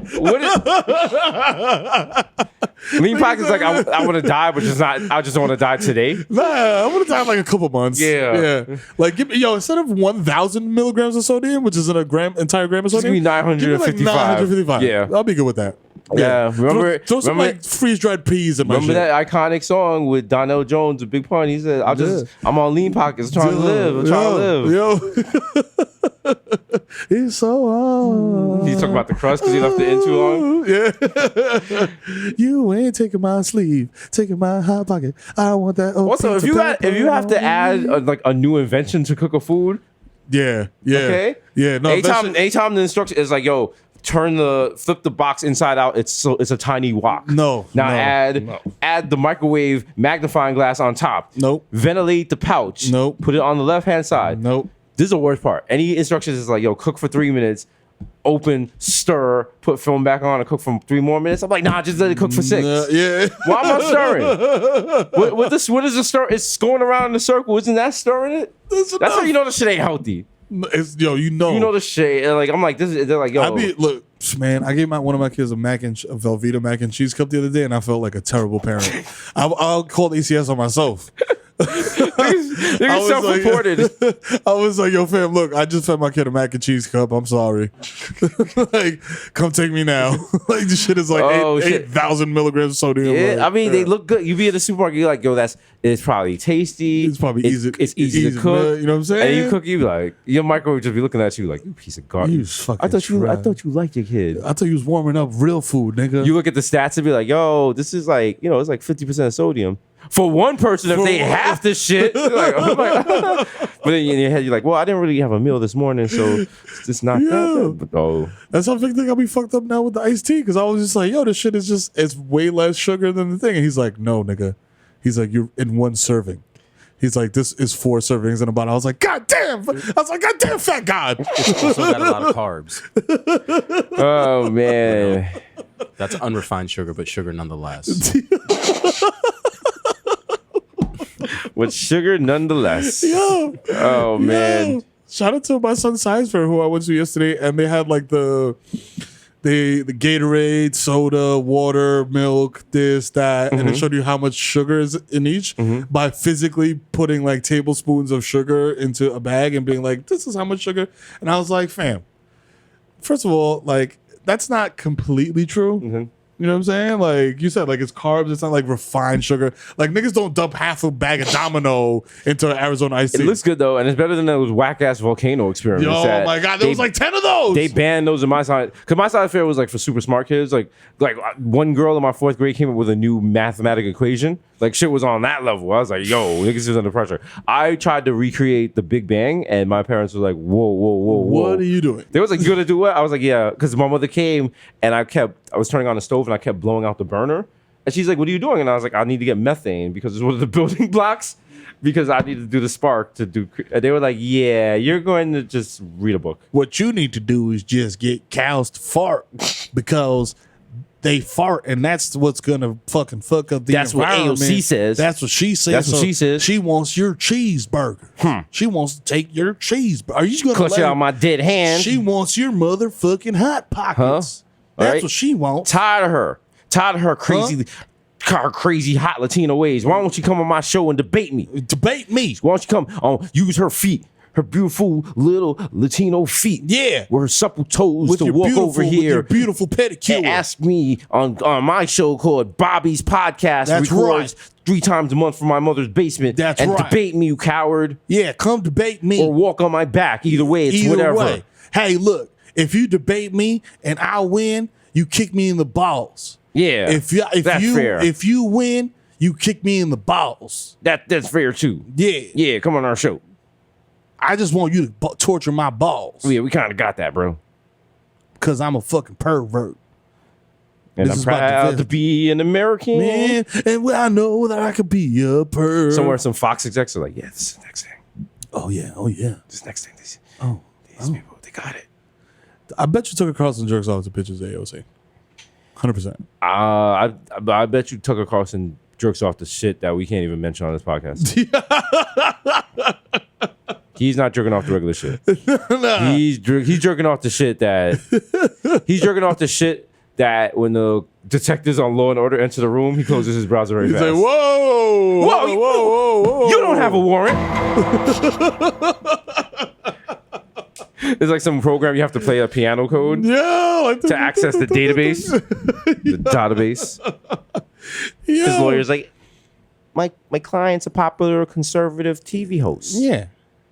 Lean pockets like I want to die, but just not. I just want to die today. Nah, I want to die in like a couple months. Yeah. Like give me instead of 1,000 milligrams of sodium, which is in entire gram of sodium, give me 955. Give me like 955. Yeah, I'll be good with that. Yeah, remember throw some like freeze dried peas in my shit. Remember that iconic song with Donnell Jones, a Big Pun? He said, I'm on lean pockets, trying to live. Yo. He's so hard. He's talking about the crust because he left it in too long. Yeah. You ain't taking my sleeve, taking my Hot Pocket. I want that. Also, if you have to add a new invention to cook a food, yeah. Okay. Yeah. No. Anytime the instruction is like, yo, flip the box inside out. It's a tiny wok. No. Add the microwave magnifying glass on top. Nope. Ventilate the pouch. Nope. Put it on the left hand side. Nope. This is the worst part. Any instructions is like, yo, cook for 3 minutes, open, stir, put film back on, and cook for 3 more minutes. I'm like, nah, just let it cook for 6. Yeah. Why am I stirring? What is the stir? It's going around in a circle. Isn't that stirring it? That's how you know the shit ain't healthy. You know the shit. Like I'm like this. They're like, yo. Look, man. I gave one of my kids a Velveeta mac and cheese cup the other day, and I felt like a terrible parent. I'll call ECS on myself. They're self-reported. I was like, yo, fam, look, I just fed my kid a mac and cheese cup. I'm sorry. Like, come take me now. Like, this shit is like 8,000 milligrams of sodium. Yeah, like, I mean, they look good. You be at the supermarket, you're like, yo, it's probably tasty. It's probably easy. It's easy to cook. You know what I'm saying? And you cook, you be like, your microwave just be looking at you like, you piece of garbage. I thought you liked your kid. I thought you was warming up real food, nigga. You look at the stats and be like, yo, this is like, it's like 50% sodium. For one person, if they have the shit, like, oh my God. But then in your head, you're like, well, I didn't really have a meal this morning, so it's just not that. But, that's how I think I'll be fucked up now with the iced tea, because I was just like, yo, this shit is it's way less sugar than the thing. And he's like, no, nigga. He's like, you're in one serving. He's like, this is 4 servings in a bottle. I was like, God damn. Fat God. It's also got a lot of carbs. Oh, man. That's unrefined sugar, but sugar nonetheless. With sugar nonetheless. Yo. Oh, man. Shout out to my son's science fair who I went to yesterday, and they had like the Gatorade, soda, water, milk, this, that, and it showed you how much sugar is in each by physically putting like tablespoons of sugar into a bag and being like, this is how much sugar. And I was like, fam, first of all, like, that's not completely true. You know what I'm saying? Like you said, like it's carbs. It's not like refined sugar. Like niggas don't dump half a bag of Domino into Arizona iced tea. It looks good though, and it's better than those whack ass volcano experiments. Oh my God, there was like 10 of those. They banned those in my side because my side fair was like for super smart kids. Like one girl in my 4th grade came up with a new mathematical equation. Like shit was on that level. I was like, yo, niggas is under pressure. I tried to recreate the Big Bang, and my parents were like, whoa. What are you doing? They was like, you gonna do what? I was like, yeah, because my mother came and I was turning on the stove and I kept blowing out the burner. And she's like, what are you doing? And I was like, I need to get methane because it's one of the building blocks because I need to do the spark to do. And they were like, yeah, you're going to just read a book. What you need to do is just get cows to fart because they fart, and that's what's gonna fucking fuck up the That's what environment. AOC says. That's what she says. That's what she says. She wants your cheeseburger. She wants to take your cheeseburger. Are you gonna Clutch let it her- out my dead hand. She wants your motherfucking hot pockets. All That's right? what she wants. Tired of her crazy, her crazy hot Latino ways. Why don't you come on my show and debate me? Debate me. Why don't you come on? Use her feet, her beautiful little Latino feet. Yeah. With her supple toes With to your walk beautiful, over with here. your beautiful pedicure. And ask me on my show called Bobby's Podcast. That's records right. 3 times a month from my mother's basement. That's and right. debate me, you coward. Yeah, come debate me. Or walk on my back. Either way, it's Either whatever. way. Hey, look, if you debate me and I win, you kick me in the balls. Yeah, If that's you fair. if you win, you kick me in the balls. That's fair too. Yeah. Yeah, come on our show. I just want you to torture my balls Yeah, we kind of got that, bro. because I'm a fucking pervert. And This I'm is about the proud to visit. be an American. Man, and when I know that I could be a pervert. Somewhere some Fox execs are like, yeah, this is the next thing. Oh, yeah. Oh, yeah. This next thing. These Oh. people, they got it. I bet you Tucker Carlson jerks off to pictures of AOC. 100%. I bet you Tucker Carlson jerks off the shit that we can't even mention on this podcast. He's not jerking off the regular shit. He's jerking off the shit that he's jerking off the shit that when the detectives on Law and Order enter the room, he closes his browser very fast. He's like, whoa, whoa. You don't have a warrant. There's like some program you have to play a piano code to access the database. The database. His lawyer's like, my client's a popular conservative TV host. Yeah.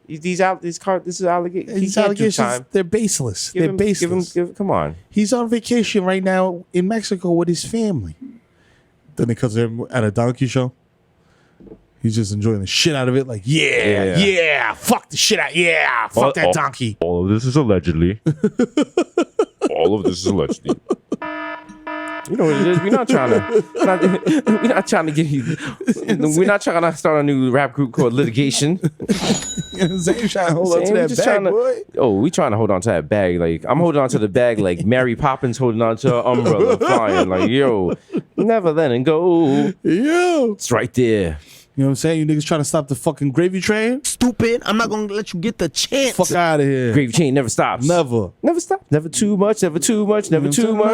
This is allegation. These allegations, they're baseless. They're baseless. Come on. He's on vacation right now in Mexico with his family. Then they cut him at a donkey show. He's just enjoying the shit out of it. Like, yeah, fuck the shit out. Yeah, fuck that donkey. All of this is allegedly. All of this is allegedly. You know what it is? We're not trying to get you. We're not trying to start a new rap group called Litigation. Same trying to hold on to that bag, boy. Oh, we trying to hold on to that bag. Like, I'm holding on to the bag like Mary Poppins holding on to an umbrella, flying. Like, yo, never letting go. Yo. It's right there. You know what I'm saying? You niggas trying to stop the fucking gravy train? Stupid. I'm not gonna let you get the chance. Fuck out of here. Gravy chain never stops. Never. Never stop. Never too much. Never too much. Never too much.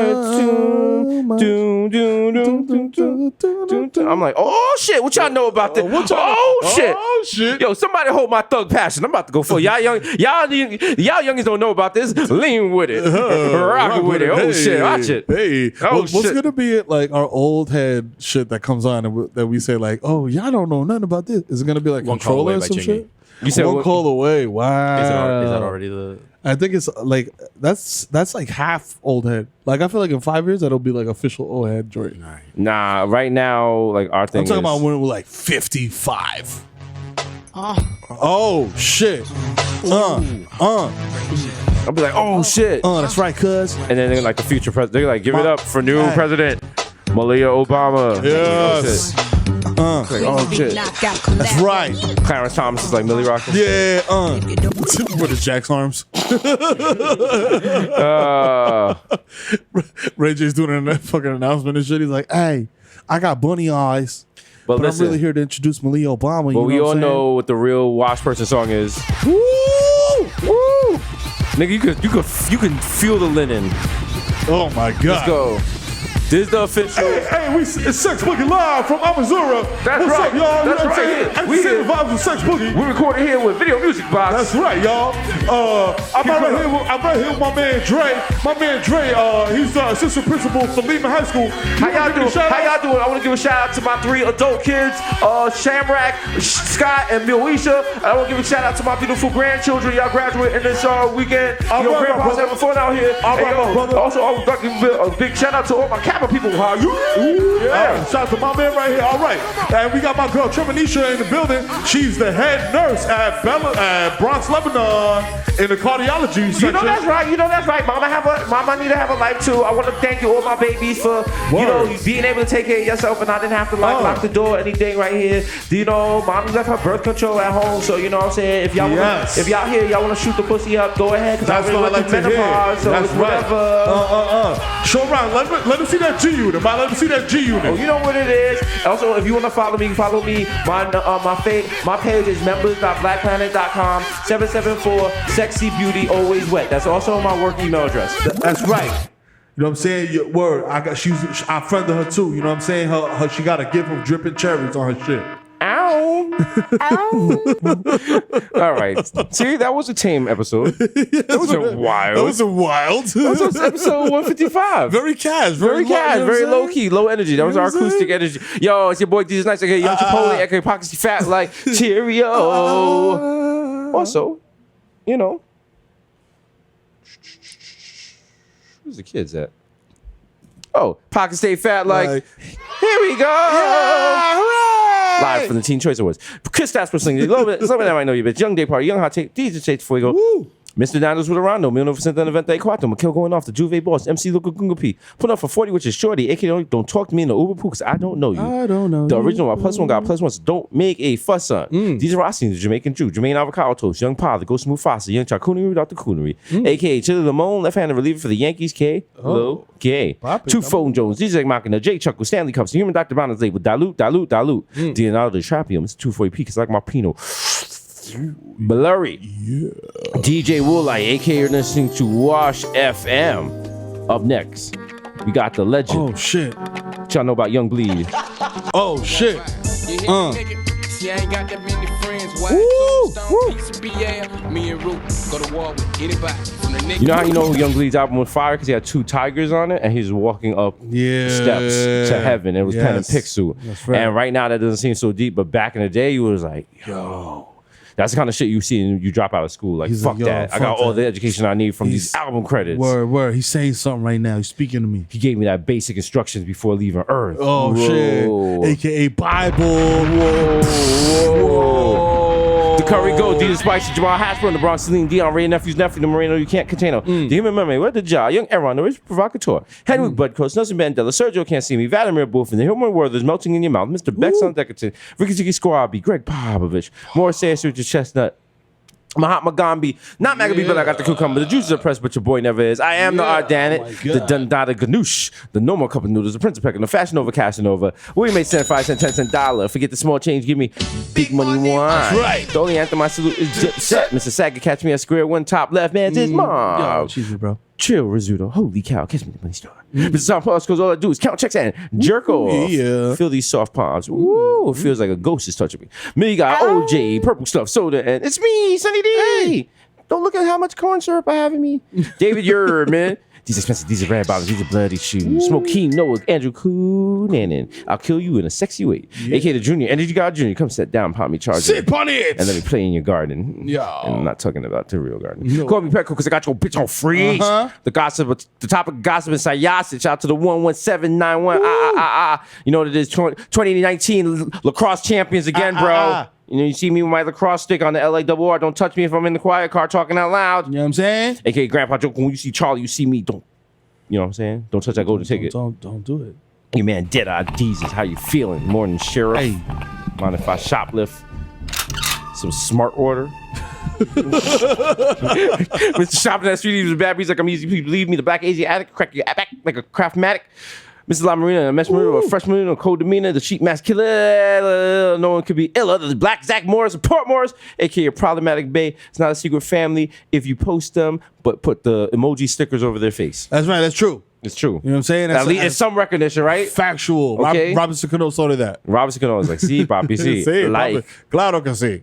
I'm like, oh shit! What y'all know about this? Oh shit! Yo, somebody hold my thug passion. I'm about to go for y'all youngins don't know about this. Lean with it, rock with it. Oh shit! Watch it. Hey, Oh, what's shit. gonna be like our old head shit that comes on and that we say like, oh, y'all don't know nothing about this? Is it gonna be like One Call Controller Away or by some Chingy. shit? You said One what? Call Away. Wow. Is that already the? I think it's like that's like half old head. Like I feel like in 5 years that'll be like official old head joint. Nah, right now, like our thing I'm talking is, about when we're like 55. Oh shit. I'll be like, oh shit. That's right, cuz. And then they're like the future president. They're like, give it up for new president, Malia Obama. Yes. Like, oh shit. That's right. Clarence Thomas is like Millie Rock. Yeah, with his Jack's arms. Ray J's doing a fucking announcement and shit. He's like, hey, I got bunny eyes. But listen, I'm really here to introduce Malia Obama. But you we know all what I'm know what the real Wash Person song is. Woo! Woo! Nigga, you can feel the linen. Oh my God. Let's go. This is the official. Hey, it's Sex Boogie live from Missouri. That's What's right. up, y'all? That's You know what I'm right. saying? We I see here. the vibes of Sex Boogie. We're recording here with Video Music Box. That's right, y'all. I'm right here with my man Dre. My man Dre, he's the assistant principal for Lehman High School. How y'all doing? I want to give a shout out to my 3 adult kids, Shamrock, Scott, and Milwisha. I want to give a shout out to my beautiful grandchildren. Y'all graduating this weekend. All right, grandpa's brother. having fun out here. All right, my brother. Also, I would like to give a big shout out to all my Kappa people. How you? Yeah. Shout out to my man right here. All right. And we got my girl Tremonisha in the building. She's the head nurse at Bronx, Lebanon in the cardiology section. You know that's right. Mama need to have a life too. I want to thank you all my babies for being able to take care of yourself, and I didn't have to lock the door or anything right here. You know, mommy left her birth control at home, so you know what I'm saying. If y'all want to shoot the pussy up, go ahead. That's I really what I like to hear. menopause, so That's it's whatever. Show around. Let me see that G unit, man. Let me see that G unit. Oh, you know what it is. Also, if you want to follow me, My page is members.blackplanet.com. 774 Sexy Beauty Always Wet. That's also my work email address. That's right. You know what I'm saying? Your word. I friended her too. You know what I'm saying? She got a gift of dripping cherries on her shit. Ow. All right. See, that was a tame episode. That was wild. That was episode 155. Very cash. Very low key, low energy. That was our acoustic energy. Yo, it's your boy Desus Nice. Okay, Young Chipotle, aka Pockets Fat like Cheerio. Also, you know, where's the kids at? Oh, Pockets stay fat like here we go. Yeah, live from the Teen Choice Awards. Chris Stasper singing. Somebody that might know you, bitch. Young Day Party, Young Hot Take, DJ Chase Fuego. Woo. Mr. Nando's with Arando, 1994, Makil going off, the Juve Boss, MC Luca Gunga P. Put up for 40, which is Shorty, aka don't talk to me in the Uber pool, because I don't know you. I don't know the you. original, my +1 got +1, so don't make a fuss on. DJ Rossi, the Jamaican Jew, Jermaine Avocado Toast, Young Pa, the Ghost Mufasa, Young Charcoonery without the coonery, aka Chili Lamone, left-handed reliever for the Yankees, K. Hello, K. Two Phone Jones, DJ Machina, Jay Chuckle, Stanley Cups, the Human Dr. Bonner's label, Dilute. Leonardo DiCaprio, Mr. 240p, because I like my Pinot. Blurry. Yeah. DJ Woolite, aka you're listening to Wash FM. Up next, we got the legend. Oh shit. What y'all know about Young Bleed? Oh shit. See, I ain't got that many friends. Why me and Root go to war with anybody from the nigga. You know how you know Young Bleed's album was fire? Because he had 2 tigers on it and he was walking up steps to heaven. It was pen and pixel. Right. And right now that doesn't seem so deep, but back in the day, you was like, yo. That's the kind of shit you see and you drop out of school. Like, fuck that. I got all the education I need from these album credits. Word. He's saying something right now. He's speaking to me. He gave me that basic instructions before leaving Earth. Oh, shit. AKA Bible. Whoa. The Curry Gold, Desus Spicy, Jamal Hasbro, the Bronx, Celine Dion, Ray Nephew's nephew, the Moreno, you can't contain him. The Human Mermaid, what the jaw? Young Aaron, the Rich Provocateur, Henrik Budcoast, Nelson Mandela, Sergio Can't See Me, Vladimir Booth, and the Human World is melting in your mouth. Mr. Bex on Deckerton, Ricky Tiki Squabi, Greg Popovich, Morris Sayers, Richard Chestnut, Mahatma Gandhi, not Magaby, but I got the cucumber. The juices are pressed, but your boy never is. I am the Art Danet, the Dundada Ganoush, the No More Cup of Noodles, the Prince of Peckham, the Fashion Over Casanova. We made 5 cent, 10 cent dollar. Forget the small change, give me big money wine. That's right. The only anthem I salute is Jet Set. Mr. Saga, catch me at square one, top left, man, this mom. Yo, cheesy, bro. Chill, Rizzuto. Holy cow, catch me at the money store. Mr. South Plus, because all I do is count checks and jerk off. Yeah. Feel these soft palms. Ooh, it feels like a ghost is touching me. Me got OJ, purple stuff, soda, and it's me, Sunny D. Hey. Don't look at how much corn syrup I have in me. David Yer, man. These expensive, these are red bottoms, these are bloody shoes. Smoke Keen Noah, Andrew Coonanen. I'll kill you in a sexy way. AK the Junior, Energy God Junior, come sit down, pop me charger. Sit on it! And let me play in your garden. Yo. And I'm not talking about the real garden. No. Call me Petco because I got your bitch on freeze. The gossip, the topic of gossip is Sayasic. Out to the 11791. You know what it is? 2019 lacrosse champions again, bro. You know, you see me with my lacrosse stick on the LARR. Don't touch me if I'm in the quiet car talking out loud. You know what I'm saying? AKA Grandpa Joke, when you see Charlie, you see me. Don't, you know what I'm saying? Don't touch that golden ticket. Don't do it. Hey, man, Dead-Eye Desus, how you feeling? Morning, Sheriff. Hey. Mind if I shoplift some smart order? Mr. Shopping that street, he was a bad breeze like I'm easy. Please believe me, the black Asian addict, crack your back like a Craftmatic. Mr. La Marina, a mesh marina, a fresh marina, a cold demeanor, the cheap mask killer, no one could be iller. The black Zach Morris, Port Morris, aka Problematic Bay. It's not a secret family if you post them, but put the emoji stickers over their face. That's right, that's true. It's true. You know what I'm saying? At least it's some recognition, right? Factual. Okay. Robinson Cano saw that. Robinson Cano was like, see, papi, see. Sí, Like. Claro que sí.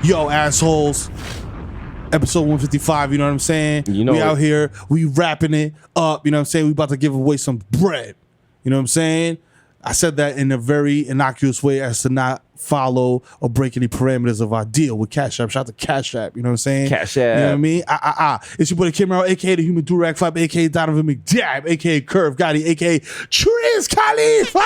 Yo, assholes. Episode 155, you know what I'm saying? You know we out here, we wrapping it up, you know what I'm saying? We about to give away some bread. You know what I'm saying? I said that in a very innocuous way as to not follow or break any parameters of our deal with Cash App. Shout out to Cash App, you know what I'm saying? Cash App. You know what I mean? It's your boy Kid Mero, aka the Human Durag Flap, aka Donovan McDab, aka Curve Gotti, aka Triz Khalifa.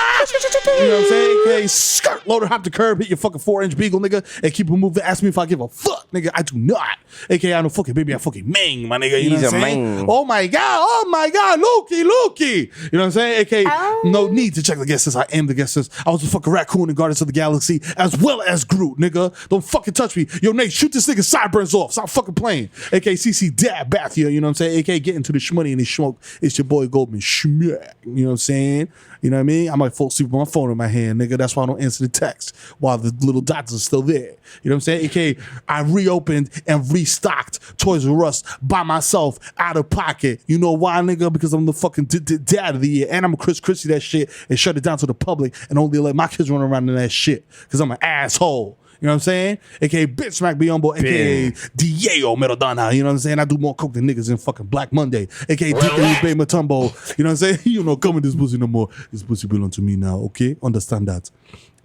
You know what I'm saying? AKA skirt loader, hop the curb, hit your fucking 4-inch beagle, nigga, and keep it moving. Ask me if I give a fuck, nigga. I do not. AKA I know fucking baby, I fucking mang, my nigga. You know what I'm saying? Mang. Oh my God, Lukey. You know what I'm saying? AKA no need to check the guest list. I am the guest list. I was a fucking raccoon in Guardians of the Galaxy. Lee as well as Groot, nigga. Don't fucking touch me. Yo, Nate, shoot this nigga sideburns off. Stop fucking playing. AK CC Dab Bath here, you know what I'm saying? AK get into the shmoney and the smoke. It's your boy Goldman Schmack. You know what I'm saying? You know what I mean? I might fall asleep with my phone in my hand, nigga. That's why I don't answer the text while the little dots are still there. You know what I'm saying? AK, I reopened and restocked Toys R Us by myself out of pocket. You know why, nigga? Because I'm the fucking dad of the year. And I'm a Chris Christie that shit and shut it down to the public and only let my kids run around in that shit. Because I'm an asshole. You know what I'm saying? AKA Bitch Smack Biombo, AKA Diego Maradona. You know what I'm saying? I do more coke than niggas in fucking Black Monday. AKA Dick Bay Matumbo. You know what I'm saying? You don't come in this pussy no more. This pussy belong to me now, okay? Understand that.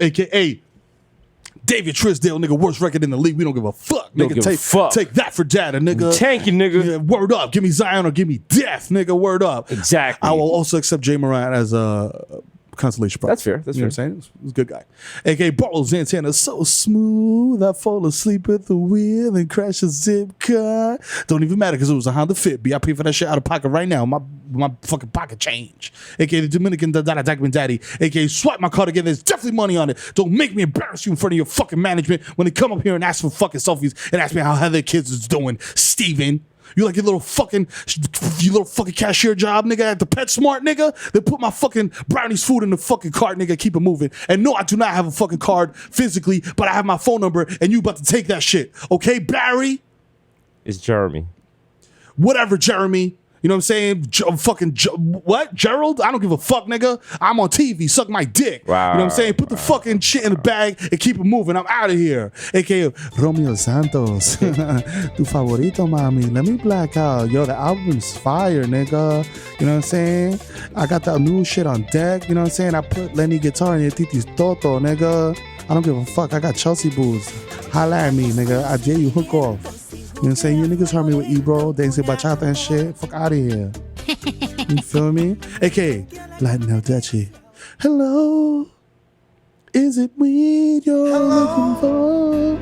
AKA David Trisdale, nigga, worst record in the league. We don't give a fuck, nigga. Take that for data, nigga. Tanking, nigga. Yeah, word up. Give me Zion or give me death, nigga. Word up. Exactly. I will also accept Jay Morant as a consolation prize. That's fair. That's you know fair. What I'm saying? He's a good guy. AKA Barlow Santana, so smooth. I fall asleep at the wheel and crash a zip car. Don't even matter because it was a Honda Fit. I pay for that shit out of pocket right now. My fucking pocket change. AKA the Dominican Daddy. AKA swipe my card again. There's definitely money on it. Don't make me embarrass you in front of your fucking management when they come up here and ask for fucking selfies and ask me how their kids is doing. Steven. You like your little fucking cashier job, nigga, at the PetSmart, nigga? They put my fucking brownies food in the fucking cart, nigga, keep it moving. And no, I do not have a fucking card physically, but I have my phone number, and you about to take that shit. Okay, Barry? It's Jeremy. Whatever, Jeremy. You know what I'm saying? What? Gerald? I don't give a fuck, nigga. I'm on TV. Suck my dick. Wow. You know what I'm saying? Put the fucking shit in the bag and keep it moving. I'm out of here. AKA Romeo Santos. Tu favorito, mami. Let me black out. Yo, the album's fire, nigga. You know what I'm saying? I got that new shit on deck. You know what I'm saying? I put Lenny guitar in your titi's toto, nigga. I don't give a fuck. I got Chelsea booze. Holla at me, nigga. I dare you hook off. You know what I'm saying? You niggas heard me with Ebro, dancing bachata and shit. Fuck out of here. You feel me? AKA Latin El Dutchie. Hello. Is it weed you're looking for?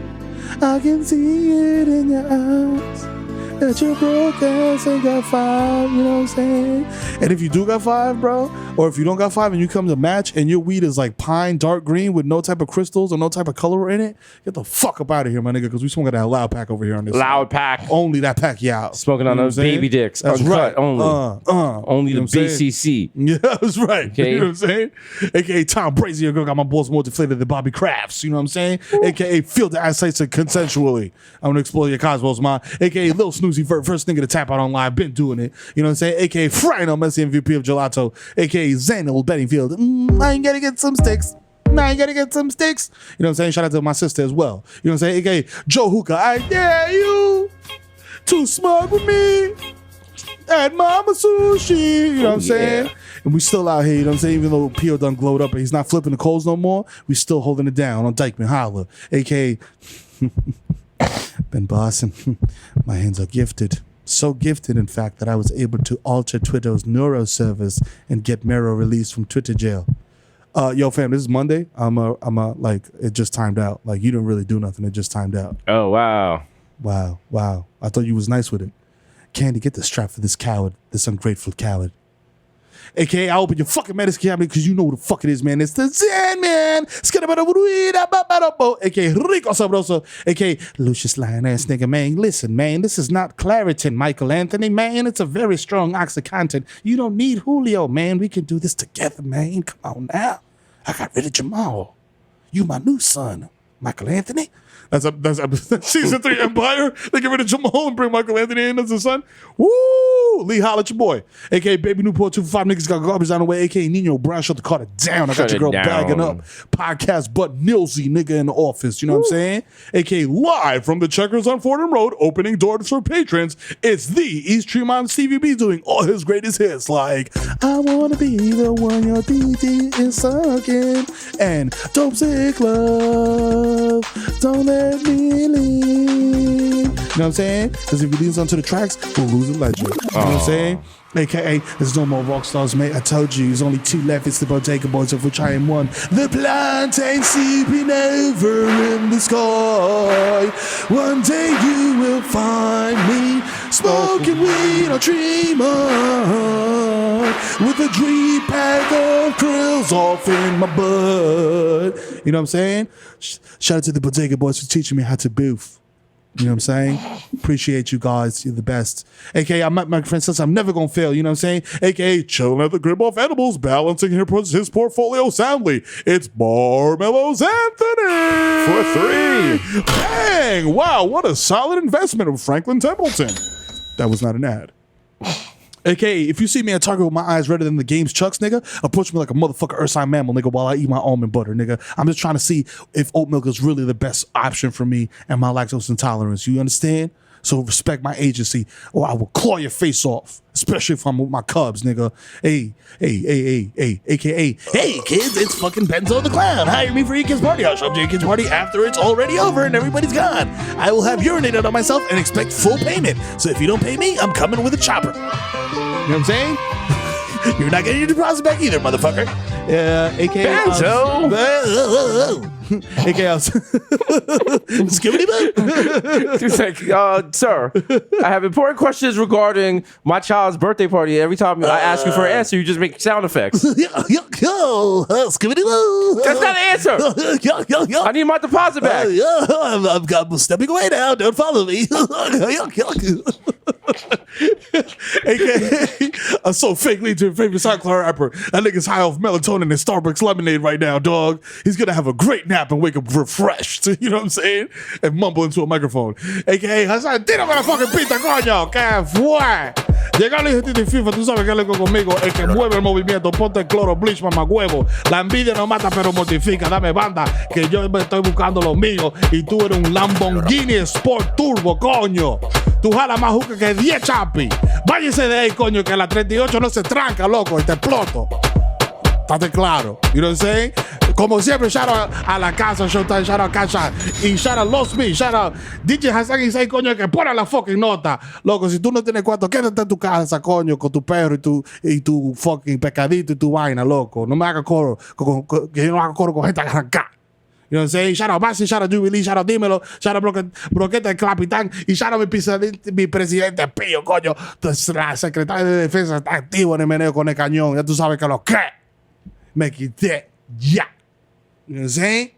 I can see it in your eyes. That you broke ass and got 5, you know what I'm saying? And if you do got 5, bro, or if you don't got 5 and you come to match and your weed is like pine dark green with no type of crystals or no type of color in it, get the fuck up out of here, my nigga, because we smoking that loud pack over here on this Loud side. pack. Only that pack, yeah. Smoking on those baby dicks. That's Uncut right. Only. Only the BCC. Yeah, that's right. Okay. You know what I'm saying? AKA Tom Brazier, girl got my balls more deflated than Bobby Crafts. You know what I'm saying? AKA Field the Eyesight consensually. I'm going to explore your cosmos, man. AKA Lil Snoozy, first nigga to tap out on live. Been doing it. You know what I'm saying? AKA Frino, Messi MVP of Gelato. AKA Zanel Bettingfield. I ain't got to get some sticks. You know what I'm saying? Shout out to my sister as well. You know what I'm saying? AKA Joe Hookah. I dare you to smoke with me at Mama Sushi. You know what I'm saying? And we still out here, you know what I'm saying? Even though P.O. done glowed up and he's not flipping the coals no more, we still holding it down on Dykeman Holla. AKA been bossing. My hands are gifted. So gifted, in fact, that I was able to alter Twitter's Neuro service and get Mero released from Twitter jail. Yo, fam, this is Monday. Like, it just timed out. Like, you didn't really do nothing. It just timed out. Oh, wow. Wow. I thought you was nice with it. Candy, get the strap for this coward, this ungrateful coward. AKA, I open your fucking medicine cabinet because you know who the fuck it is, man. It's the Zen, man. AKA Rico Sabroso. AKA Lucius Lion ass nigga, man. Listen, man, this is not Claritin, Michael Anthony, man. It's a very strong OxyContin. You don't need Julio, man. We can do this together, man. Come on now. I got rid of Jamal. You my new son, Michael Anthony. That's season 3 Empire. They get rid of Jamal and bring Michael Anthony in as the son. Woo! Lee, holla at your boy. AKA Baby Newport 245 niggas got garbage on the way. AKA Nino Brown, shut the Carter down. I got your girl bagging up. Podcast butt Nilsy nigga in the office. You know what I'm saying? AKA live from the Checkers on Fordham Road, opening doors for patrons. It's the East Tremont Stevie B doing all his greatest hits like I Wanna Be the One Your DD is Sucking and Dope Sick Love. Don't let me leave. You know what I'm saying? Because if we leave onto the tracks, we'll lose a legend. You know what I'm saying? AKA, there's no more rock stars, mate. I told you, there's only 2 left. It's the Bodega Boys, of which I am one. The plantain sleeping over in the sky. One day you will find me smoking weed on Tremont with a 3-pack of krills off in my butt. You know what I'm saying? Shout out to the Bodega Boys for teaching me how to boof. You know what I'm saying? Appreciate you guys. You're the best. AKA, my friend says I'm never going to fail. You know what I'm saying? AKA, chilling at the crib off edibles, balancing his portfolio soundly. It's Barmelos Anthony. For 3. Bang! Wow, what a solid investment of Franklin Templeton. That was not an ad. AKA, if you see me at Target with my eyes redder than the game's chucks, nigga, approach me like a motherfucker Ursine mammal, nigga, while I eat my almond butter, nigga. I'm just trying to see if oat milk is really the best option for me and my lactose intolerance. You understand? So respect my agency, or I will claw your face off, especially if I'm with my cubs, nigga. Hey, AKA, hey, kids, it's fucking Benzo the Clown. Hire me for your kids' party. I'll show up to your kids' party after it's already over and everybody's gone. I will have urinated on myself and expect full payment. So if you don't pay me, I'm coming with a chopper. You know what I'm saying? You're not getting your deposit back either, motherfucker. AKA Benzo. AKA Skibbity boo. He's like, sir, I have important questions regarding my child's birthday party. Every time I ask you for an answer, you just make sound effects. Skibbity boo. That's not an answer. I need my deposit back. I'm stepping away now. Don't follow me. AKA, I'm so fakely to your favorite SoundCloud rapper. That nigga's high off melatonin and Starbucks lemonade right now, dog. He's gonna have a great nap and wake up refreshed. You know what I'm saying? And mumble into a microphone. AKA, Hasan, tírame la fucking pita, coño. ¿Qué fue? Llega el hijo de FIFA, tú sabes que loco conmigo. El que mueve el movimiento, ponte el cloro, bleach, mamá huevo. La envidia no mata, pero mortifica. Dame banda, que yo me estoy buscando lo mío. Y tú eres un Lamborghini Sport Turbo, coño. Tú jalas más juca que 10 chapi. Váyase de ahí, coño, que la 38 no se tranca, loco, y te exploto. Estate claro. You know what I'm saying? Como siempre, shout out a la casa, Showtime, shout out Kasha, y shout out Lost Me, shout out DJ Hasan y 6, coño, que pone la fucking nota. Loco, si tú no tienes cuarto, quédate en tu casa, coño, con tu perro y tu fucking pescadito y tu vaina, loco. No me hagas coro, que yo no haga coro con gente arrancada. You know what I'm saying? Shout out Basi, shout out Jubilee, shout out Dímelo, shout out Broqueta el Capitán y shout out mi presidente Pío, coño. Entonces, la secretaria de defensa está activo en el meneo con el cañón. Ya tú sabes que lo que me quité ya. You know what I'm saying?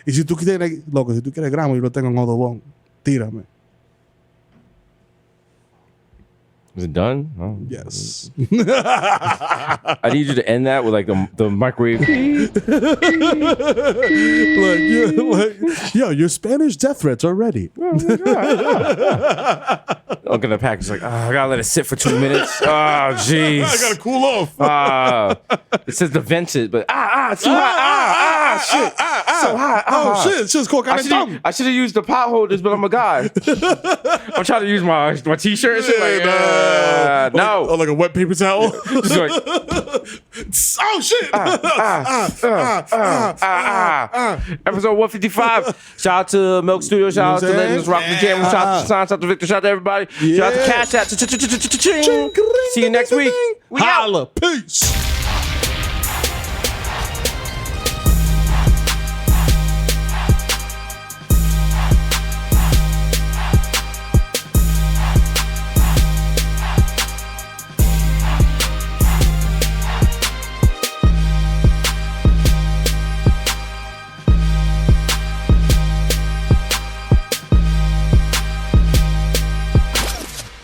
Y si tú quieres, loco, si tú quieres gramo, yo lo tengo en Odobón. Tírame. Is it done? Oh. Yes. I need you to end that with like the microwave. Yo, your Spanish death threats are ready. Look at the package like, I gotta let it sit for 2 minutes. Oh, jeez. I gotta cool off. It says the vented, but it's too hot. Shit. So hot. Oh shit, it's just cool. I should have used the pot holders, but I'm a guy. I'm trying to use my t-shirt and shit. Like, no. Or like a wet paper towel. Just like, oh shit. Episode 155. Shout out to Milk Studio. Shout out to Legends Rock the Jam. Shout out to Hasan. Shout out to Victor. Shout out to everybody. Shout out to Cash. Shout out to See you next week. Holla. Peace.